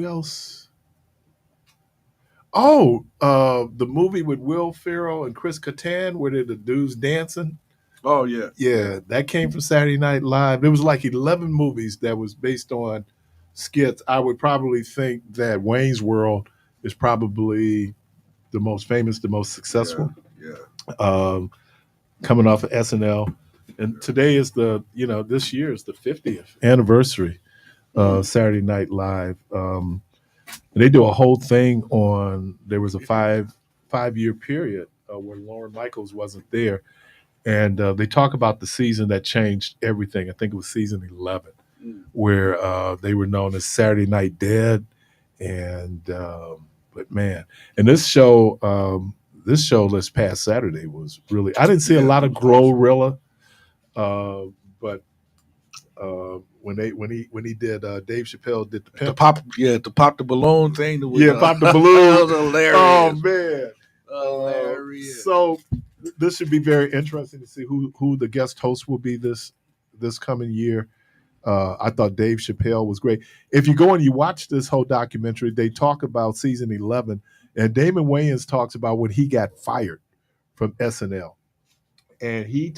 else? Oh, the movie with Will Ferrell and Chris Kattan where the dudes dancing. Oh yeah, yeah, that came from Saturday Night Live. There was like 11 movies that was based on skits. I would probably think that Wayne's World is probably the most famous, the most successful. Yeah. Coming off of SNL, and today is this year is the 50th anniversary of Saturday Night Live. And they do a whole thing on. There was a five-year period where Lorne Michaels wasn't there. And they talk about the season that changed everything. I think it was season 11, where they were known as Saturday Night Dead. And but man, and this show this past Saturday was really. I didn't see a lot of Glorilla, but when he did Dave Chappelle did the pop the balloon thing. Pop the balloon. That was hilarious. Oh man, hilarious. So this should be very interesting to see who the guest host will be this coming year. I thought Dave Chappelle was great. If you go and you watch this whole documentary, they talk about season 11, and Damon Wayans talks about when he got fired from SNL, and he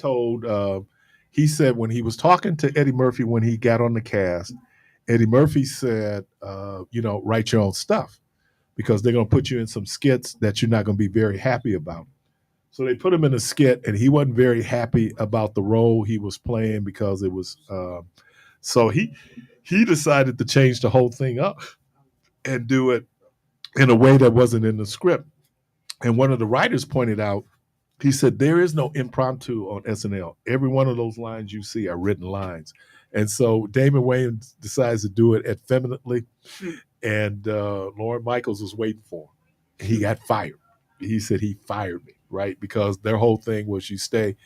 said when he was talking to Eddie Murphy when he got on the cast, Eddie Murphy said, write your own stuff because they're going to put you in some skits that you're not going to be very happy about. So they put him in a skit, and he wasn't very happy about the role he was playing because it was. So he decided to change the whole thing up and do it in a way that wasn't in the script. And one of the writers pointed out, he said, there is no impromptu on SNL. Every one of those lines you see are written lines. And so Damon Wayans decides to do it effeminately, and Lorne Michaels was waiting for him. He got fired. He said he fired me, right? Because their whole thing was you stay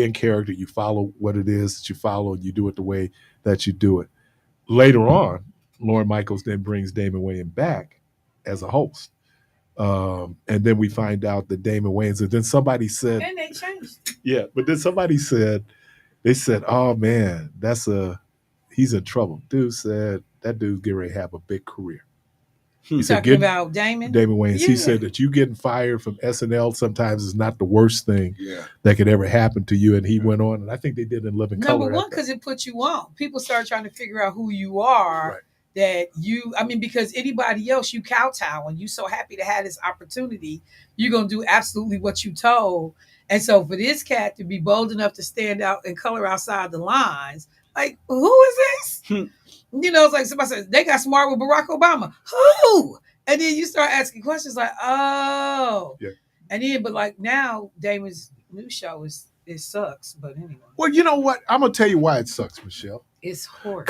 in character, you follow what it is that you follow, and you do it the way that you do it. Later on, Lorne Michaels then brings Damon Wayans back as a host. And then we find out that Damon Wayans, and then somebody said, and they changed. Yeah, but then somebody said, oh man, he's in trouble. Dude said that dude's getting ready to have a big career. He talking about Damon Wayans. Yeah. He said that you getting fired from SNL sometimes is not the worst thing that could ever happen to you. And he went on, and I think they did in Living Color. Number one, because it puts you on. People start trying to figure out who you are. Right. Because anybody else, you kowtow and you so happy to have this opportunity, you're going to do absolutely what you told. And so for this cat to be bold enough to stand out and color outside the lines, like, who is this? It's like somebody says, they got smart with Barack Obama. Who? And then you start asking questions like, oh. Yeah. And then, but like now, Damon's new show it sucks. But anyway. Well, you know what? I'm going to tell you why it sucks, Michelle. It's horrible.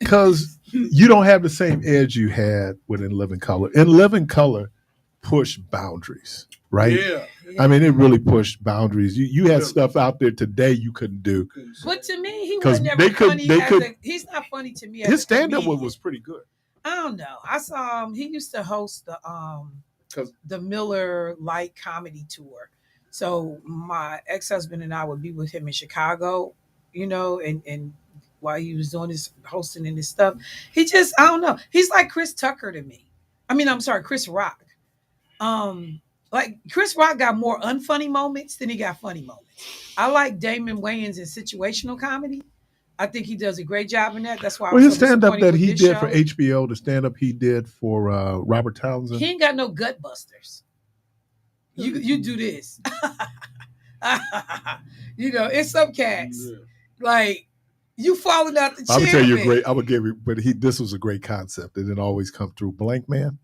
Because you don't have the same edge you had within Living Color. In Living Color, push boundaries, right? Yeah. I mean, it really pushed boundaries. You had stuff out there today you couldn't do. But to me, he was never funny. He's not funny to me. His stand-up was pretty good. I don't know. I saw him. He used to host the Miller Light Comedy Tour. So my ex-husband and I would be with him in Chicago, and while he was doing his hosting and his stuff, he just, I don't know. He's like Chris Tucker to me. Chris Rock. Like Chris Rock got more unfunny moments than he got funny moments. I like Damon Wayans in situational comedy. I think he does a great job in that. That's why. Well, his stand-up that he did for HBO, the stand-up he did for Robert Townsend. He ain't got no gut busters. You do this. It's some cats. Like you falling out the chair. I'm gonna tell you this was a great concept. It didn't always come through. Blank Man.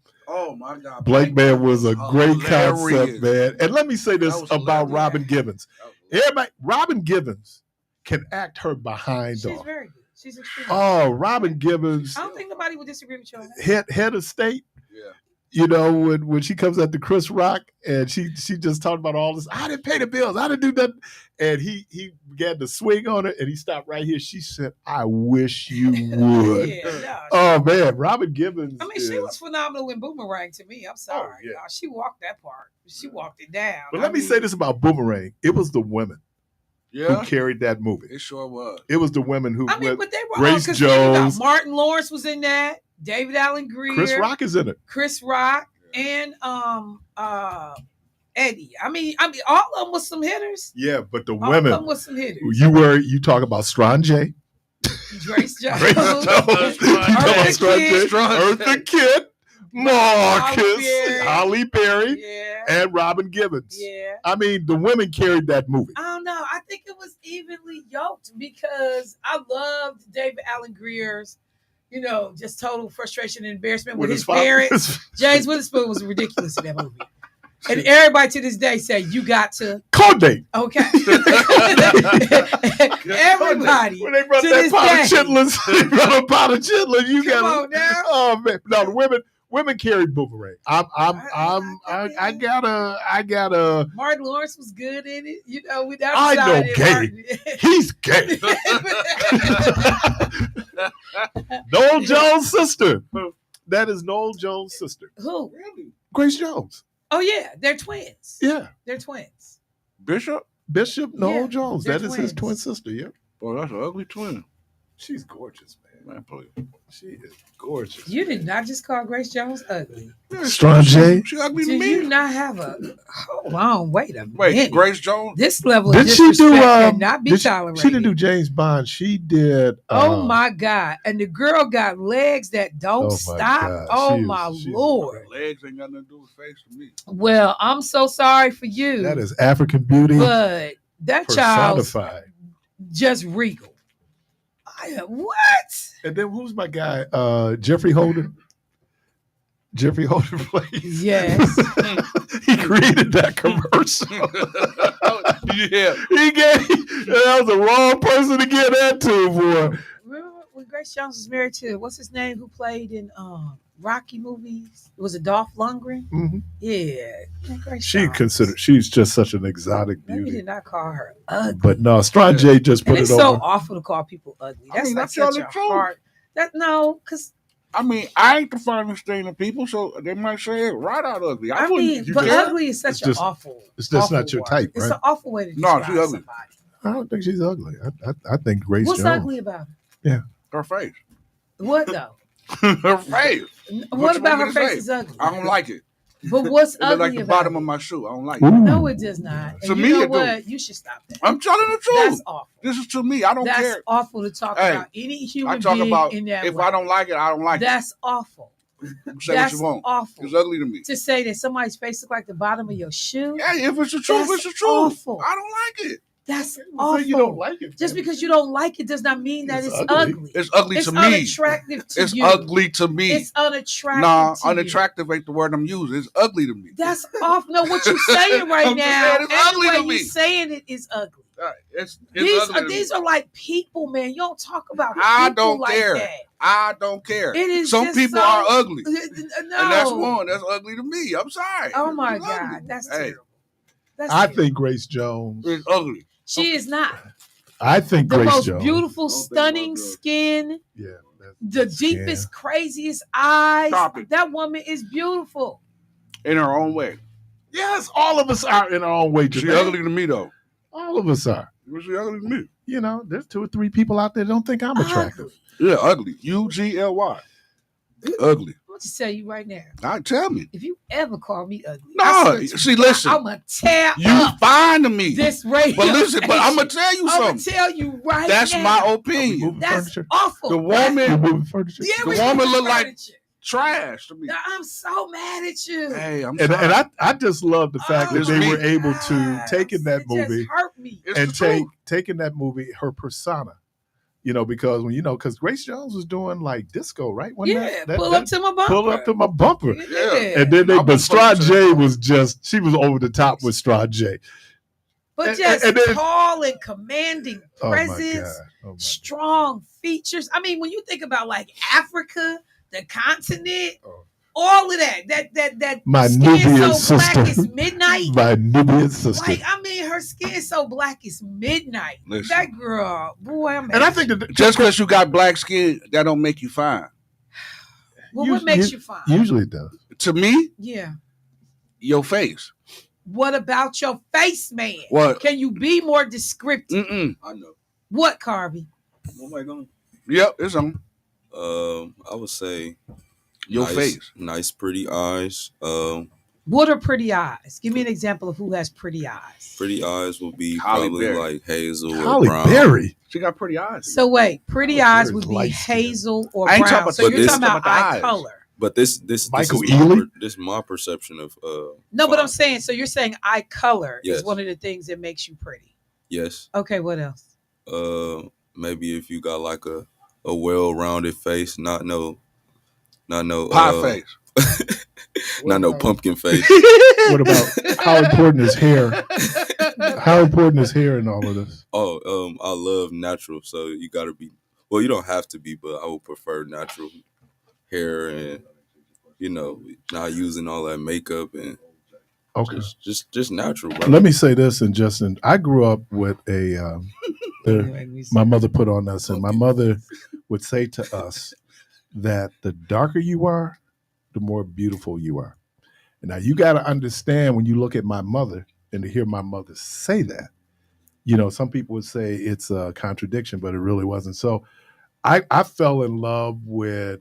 Oh my God, Blank Man was a great hilarious. concept, man. And let me say this was about hilarious. Robin Givens. Everybody, Robin Givens can act her behind She's off. very good. She's extremely Oh, Robin Givens, I don't think nobody would disagree with you on that. head of state. Yeah. You know, when she comes at the Chris Rock and she just talked about all this, I didn't pay the bills, I didn't do nothing. And he began to swing on it and he stopped right here. She said, I wish you would. Oh man, Robin Givens. I mean, she was phenomenal in Boomerang to me. I'm sorry. yeah. She walked that part. She walked it down. But let me say this about Boomerang. It was the women who carried that movie. It sure was. It was the women who but they were Grace Jones. Martin Lawrence was in that. David Allen Greer. Chris Rock is in it. Chris Rock and Eddie. I mean, all of them was some hitters. Yeah, but the All women. of them was some hitters. You talk about Strange. Grace Jones. Eartha Kitt. Marcus, Holly Berry, and Robin Givens. Yeah. I mean, the women carried that movie. I don't know. I think it was evenly yoked because I loved David Allen Greer's, just total frustration and embarrassment with his parents. James Witherspoon was ridiculous in that movie. And everybody to this day say, you got to call date. Okay. Everybody. When they brought that pot of chitlins, you got on now. Oh man. No, the women carried Boomerang. I gotta. Martin Lawrence was good in it. I know gay. He's gay. Noel Jones' sister. That is Noel Jones' sister. Who? Really? Grace Jones. Oh yeah, they're twins. Yeah, they're twins. Bishop Noel Jones. That is his twin sister. Yeah. Boy, that's an ugly twin. She's gorgeous, man. Please. She is gorgeous. You did not just call Grace Jones ugly. Strange. She ugly to me. Did you not have a? Hold on, wait a minute. Wait, Grace Jones. This level of disrespect cannot be tolerated. She didn't do James Bond. She did. Oh my God! And the girl got legs that don't stop. Oh my Lord! Legs ain't got nothing to do with face to me. Well, I'm so sorry for you. That is African beauty, but that child just regal. What? And then who's my guy? Jeffrey Holden. Jeffrey Holden plays. Yes. He created that commercial. Yeah. That was the wrong person to get that to, boy. Remember when Grace Jones was married to, what's his name, who played in Rocky movies? Was it Dolph Lundgren? Mm-hmm. Yeah. She's just such an exotic beauty. We did not call her ugly. But no, Strange just put it over. It's so awful to call people ugly. That's such a hard. Because I ain't the finest thing to people, so they might say right out ugly. But ugly is such an awful. It's just not your type, right? It's an awful way to describe she's ugly. somebody. I don't think she's ugly. I think Grace What's Jones. ugly about her? Yeah, her face. What though? Her face. What about her face is ugly? I don't like it. But what's ugly like the about bottom it? of my shoe. I don't like it. No, it does not. To and me, you know it what? do. You should stop that. I'm telling the truth. That's awful. This is to me. I don't care. That's awful to talk about any human talk being about in that if way. I don't like it, I don't like it. That's awful. Say That's what you want. awful. It's ugly to me. To say that somebody's face looks like the bottom of your shoe. Yeah, if it's the truth, it's the truth. Awful. I don't like it. That's awful. You don't like it. Just because you don't like it does not mean that it's ugly. It's ugly to me. It's unattractive to it's you. It's ugly to me. It's unattractive Nah, to unattractive ain't the word I'm using. It's ugly to me. That's awful. No, what you're saying right now, it's ugly to me. You're saying it is ugly. It's ugly These are like people, man. You don't talk about I people don't like care. that. I don't care. It is Some just people so, are ugly. No. And that's one. That's ugly to me. I'm sorry. Oh my God. That's terrible. I think Grace Jones is ugly. She is not. I think the Grace most Jones. beautiful, stunning skin. Yeah. The deepest, craziest eyes. That woman is beautiful. In her own way. Yes, all of us are in our own way. She's ugly to me, though. All of us are. She's ugly to me. You know, there's 2 or 3 people out there that don't think I'm attractive. Yeah, ugly. UGLY. Ugly. I'm just tell you right now. Tell me. If you ever call me ugly, no, see, listen. I'm gonna tear you fine to me. This radio But listen, station. but I'm gonna tell you something. I'm gonna tell you right That's now. my opinion. That's awful. The woman, the woman look like trash to me. I'm so mad at you. Hey, I'm and sorry. I just love the fact that they were able to take in that movie hurt me. taking that movie, her persona, because because Grace Jones was doing like disco, right? Pull up to my bumper. Pull up to my bumper. Yeah. And then but Straw J was she was over the top with Straw J. But tall and commanding presence, strong features. I mean, when you think about like Africa, the continent, all of that my skin Nubian so sister. black it's midnight. My Nubian sister. Like, I mean, her skin so black it's midnight. Listen. That girl, boy, I think that just because you got black skin, that don't make you fine. Well, what makes you fine? Usually it does. To me, yeah. Your face. What about your face, man? What? Can you be more descriptive? I know. What, Carby? What am I going? Yep, it's on. I would say your face. Nice, pretty eyes. What are pretty eyes? Give me an example of who has pretty eyes. Pretty eyes will be Halle probably Berry. like Hazel Halle or Brown. Berry. She got pretty eyes. So wait, pretty eyes would be Hazel or Brown. So you're talking about eye color. But this is my perception of no, but I'm saying, so you're saying eye color is one of the things that makes you pretty. Yes. Okay, what else? Maybe if you got like a well-rounded face, not no pie face. Not no pumpkin face. What about how important is hair? How important is hair in all of this? Oh, I love natural, so you got to be. Well, you don't have to be, but I would prefer natural hair and not using all that makeup and just natural. Bro. Let me say this, and Justin, I grew up with my mother put on us, and my mother would say to us that the darker you are, the more beautiful you are. And now you got to understand when you look at my mother and to hear my mother say that, some people would say it's a contradiction, but it really wasn't. So I fell in love with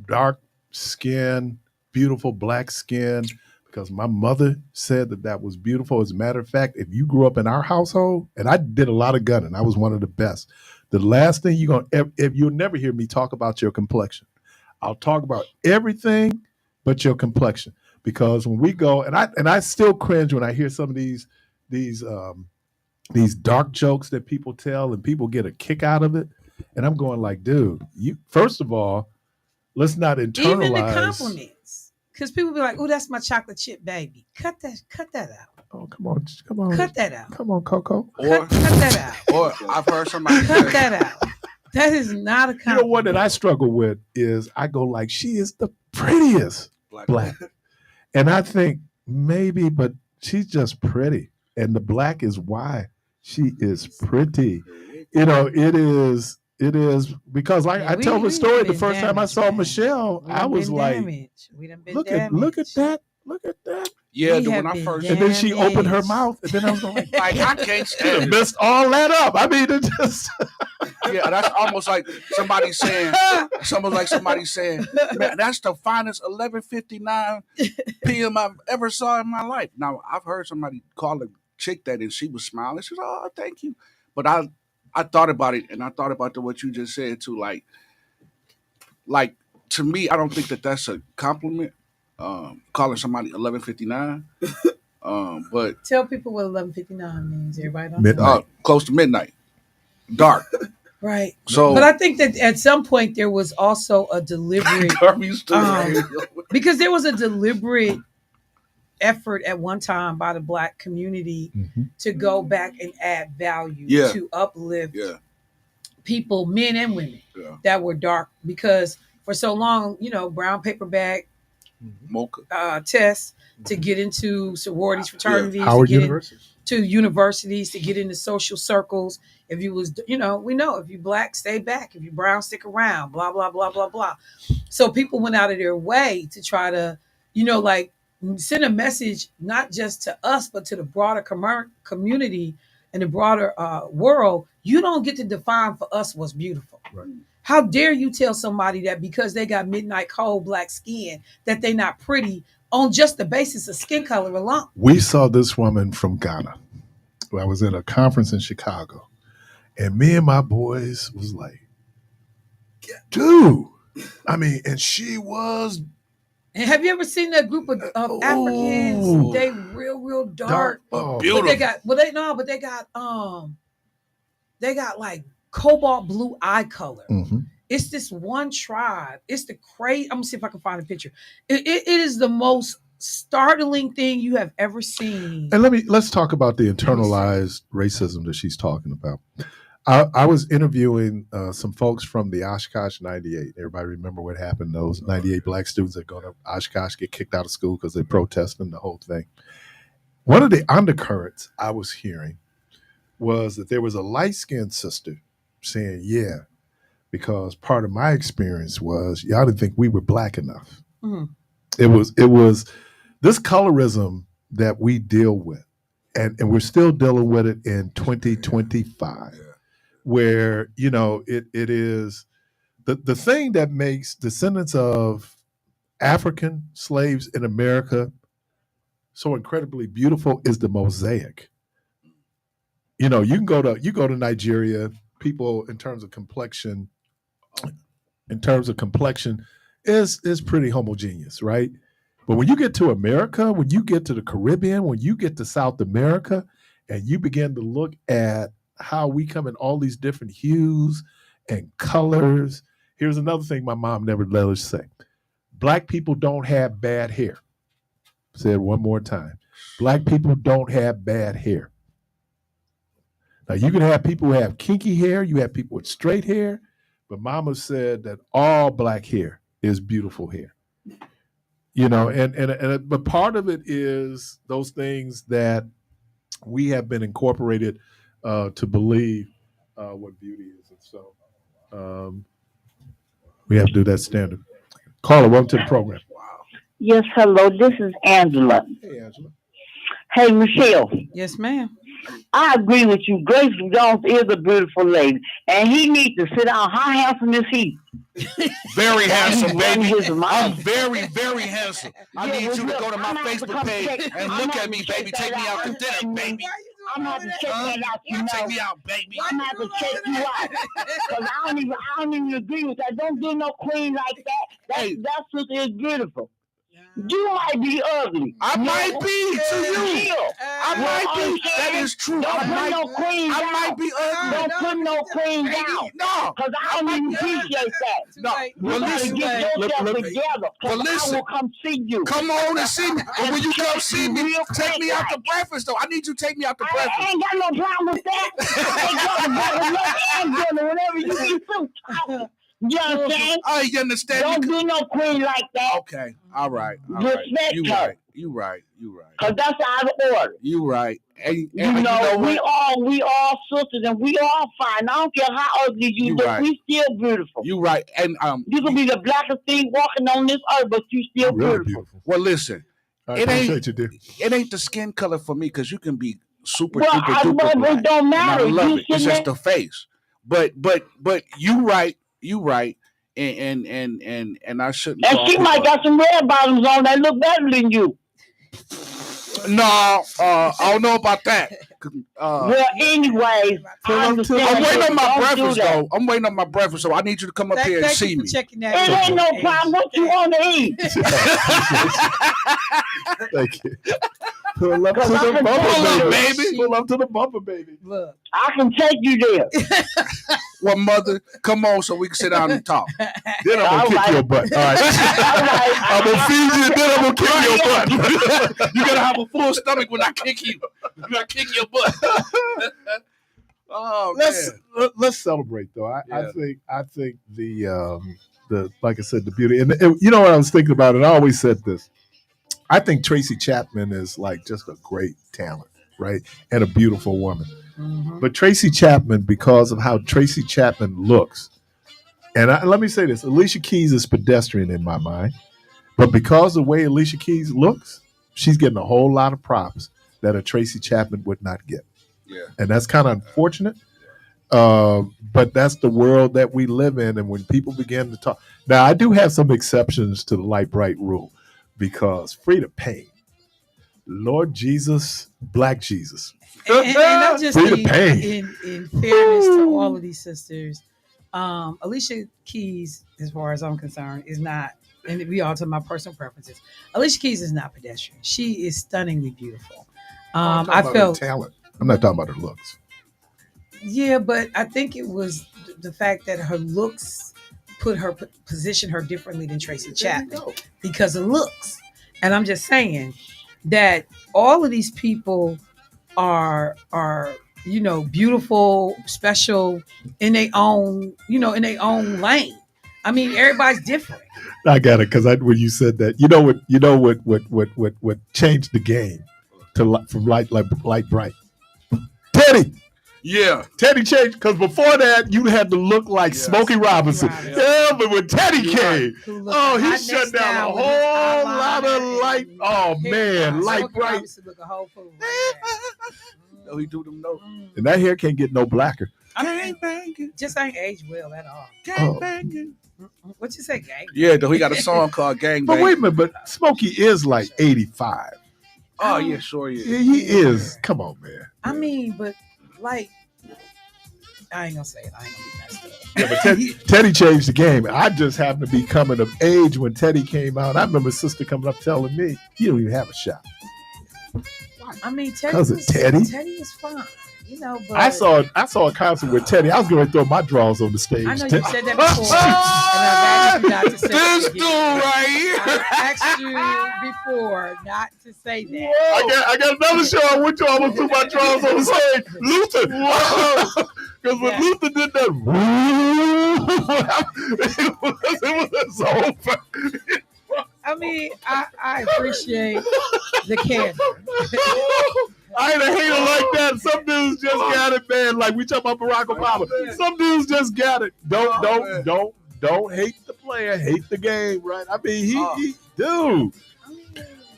dark skin, beautiful black skin, because my mother said that was beautiful. As a matter of fact, if you grew up in our household, and I did a lot of gunning, I was one of the best. The last thing if you'll never hear me talk about your complexion. I'll talk about everything but your complexion, because when we go, and I still cringe when I hear some of these dark jokes that people tell, and people get a kick out of it, and I'm going like, dude, first of all, let's not internalize. Even the compliments, because people be like, "Oh, that's my chocolate chip baby." Cut that out. Oh, come on, cut that out. Come on, Coco. Cut that out. Or I've heard somebody cut that out. That is not a compliment. You know what that I struggle with is I go like, she is the prettiest black. And I think maybe, but she's just pretty. And the black is why she is pretty. It is because I tell the story the first time I saw Michelle, I was like, look at that. Look at that. Yeah, when I first, and then she opened her mouth, and then I was like, I can't stand it. Messed all that up. I mean, it just. Yeah, that's almost like somebody saying, man, that's the finest 11:59 p.m. I've ever saw in my life. Now, I've heard somebody call a chick that, and she was smiling. She was, oh, thank you. But I thought about it, and I thought about what you just said too. Like to me, I don't think that that's a compliment. Calling somebody 11:59. But tell people what 11:59 means. Everybody don't close to midnight, dark. Right. So, but I think that at some point there was also a deliberate because there was a deliberate effort at one time by the Black community to go back and add value to uplift people, men and women that were dark, because for so long, brown paper bag tests to get into sororities, fraternities, Howard University. To universities, to get into social circles. If you was, we know if you Black, stay back. If you brown, stick around, blah, blah, blah, blah, blah. So people went out of their way to try to, send a message, not just to us, but to the broader community and the broader world. You don't get to define for us what's beautiful. Right. How dare you tell somebody that because they got midnight cold black skin that they not pretty on just the basis of skin color alone? We saw this woman from Ghana. I was at a conference in Chicago, and me and my boys was like, dude, I mean, and she was. And have you ever seen that group of Africans? They real dark. Beautiful. But they got like cobalt blue eye color. Mm-hmm. It's this one tribe. It's the crazy. I'm gonna see if I can find a picture. It is the most startling thing you have ever seen. And let's talk about the internalized racism that she's talking about. I was interviewing some folks from the Oshkosh 98. Everybody remember what happened? Those 98 black students that go to Oshkosh get kicked out of school because they protesting the whole thing. One of the undercurrents I was hearing was that there was a light-skinned sister saying, yeah, because part of my experience was y'all didn't think we were black enough. Mhm. It was this colorism that we deal with, and we're still dealing with it in 2025, where, you know, it is the thing that makes descendants of African slaves in America so incredibly beautiful is the mosaic. You know, you go to Nigeria, people in terms of complexion is pretty homogeneous, right? But when you get to America, when you get to the Caribbean, when you get to South America, and you begin to look at how we come in all these different hues and colors. Here's another thing my mom never let us say. Black people don't have bad hair. Say it one more time. Black people don't have bad hair. Now, you can have people who have kinky hair, you have people with straight hair, but mama said that all black hair is beautiful hair. You know, but part of it is those things that we have been incorporated to believe what beauty is. And so we have to do that standard. Carla, welcome to the program. Yes, hello. This is Angela. Hey, Angela. Hey, Michelle. Yes, ma'am. I agree with you. Grace Jones is a beautiful lady, and he needs to sit down. How handsome is he? Very handsome, baby. His I'm mind. very, very handsome. I Yeah, need well, you to look, go to my I'm gonna have to Facebook come page check- and I'm look gonna at me, have to baby. check Take me that out to out. dinner, baby. I'm gonna have to check that out. You know, Take me out, baby. I'm gonna have to check you out because I don't even agree with that. Don't do no queen like that. That sister is beautiful. You might be ugly. I might be to you. I might be. That is true. Don't I put might, no queen I down. might be ugly. Don't put no queen down. No. Because I don't even appreciate that. No. You Well, gotta listen. get yourself together. Well, Because I listen. will come see you. Come on and see me. But when you come see me, take me out to breakfast, though. I need you to take me out to breakfast. I ain't got no problem with that. I ain't got no problem with dinner whenever you get through. You know what I'm saying? I understand. Don't do no queen like that. Okay. All right. Respect You her. right. You right. You right. Because that's out of order. You right. And You know, we what? all sisters and we all fine. I don't care how ugly you look, right. we still beautiful. You right. And You can be the blackest thing walking on this earth, but you still Really beautiful. beautiful. Well, listen. I It appreciate ain't. you, dear. It ain't the skin color for me because you can be super Well, duper duper black. it don't And matter. I love You it. It's sitting just the face. But you right. You right. And I shouldn't. and call she people might out. got some red bottoms on that look better than you. No, I don't know about that. Well, anyways, I understand. I'm waiting on my Don't do breakfast that. though. I'm waiting on my breakfast, so I need you to come up here and Thank see you for me. checking that. It ain't no problem. What you want to eat? Thank you. Pull up to Cause I the can bumper, tell you, baby. Pull up to the bumper, baby. Look. I can take you there. Well, mother, come on so we can sit down and talk. Then I'm gonna kick your butt. All right. I'm gonna feed you, then I'm gonna kick your butt. You gotta have a full stomach when I kick you. When I kick your butt. Oh Let's celebrate though. I think the like I said, the beauty, and you know what I was thinking about, and I always said this. I think Tracy Chapman is like just a great talent, right, and a beautiful woman. Mm-hmm. But Tracy Chapman, because of how Tracy Chapman looks, and let me say this: Alicia Keys is pedestrian in my mind, but because of the way Alicia Keys looks, she's getting a whole lot of props that a Tracy Chapman would not get. Yeah. And that's kind of unfortunate. But that's the world that we live in. And when people begin to talk, now I do have some exceptions to the light bright rule, because Frida Payne, Lord Jesus, Black Jesus, And I just Frida think, Payne. in fairness to all of these sisters, Alicia Keys, as far as I'm concerned, is not, and we all talk about personal preferences. Alicia Keys is not pedestrian. She is stunningly beautiful. I'm I talking about felt her talent. I'm not talking about her looks. Yeah, but I think it was the fact that her looks position her differently than Tracy Chapman because of looks. And I'm just saying that all of these people are beautiful, special in their own lane. I mean, everybody's different. I got it because when you said that, what changed the game from light bright. Teddy. Yeah. Teddy changed because before that you had to look like Smokey Robinson. Yeah, but when Teddy came, he shut down a whole lot of light. Oh man, light bright. Look a whole fool Oh, he do them no. And that hair can't get no blacker. Gang banging. Just ain't aged well at all. Gang banging. What you say, gang? Yeah, though he got a song called Gang But Bang. wait a minute, but Smokey is like 85. Oh yeah, sure he is. Yeah, he is. Come on, man. I mean, but like, I ain't gonna say it. I ain't gonna be messed up. Yeah, but Teddy changed the game. I just happened to be coming of age when Teddy came out. I remember sister coming up telling me, "You don't even have a shot." I mean, Because of Teddy? Teddy is fine, but I saw a concert with Teddy. I was going to throw my drawers on the stage. I know you said that before, and I've asked you not to say this that dude right here. I've asked you before not to say that. I got another show I went to. I almost threw my drawers on the stage. Luther. Because when Luther did that, it was over. I mean, I appreciate the candor. I ain't a hater like that. Some dudes just got it, man. Like we talk about Barack Obama. Some dudes just got it. Don't hate the player, hate the game, right? I mean, he dude.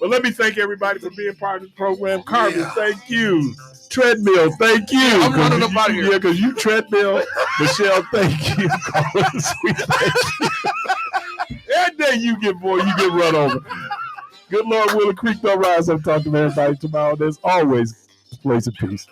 Well, let me thank everybody for being part of the program. Carmen, thank you. Treadmill, thank you. I'm running up out of here. Yeah, because you treadmill. Michelle, thank you. Carmen, sweet, thank you. Every day you get run over. Good Lord, Willow Creek don't rise. I'll talk to everybody tomorrow. There's always a place of peace.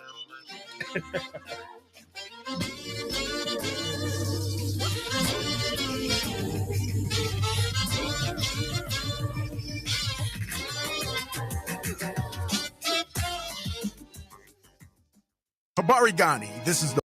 Habari Ghani, this is the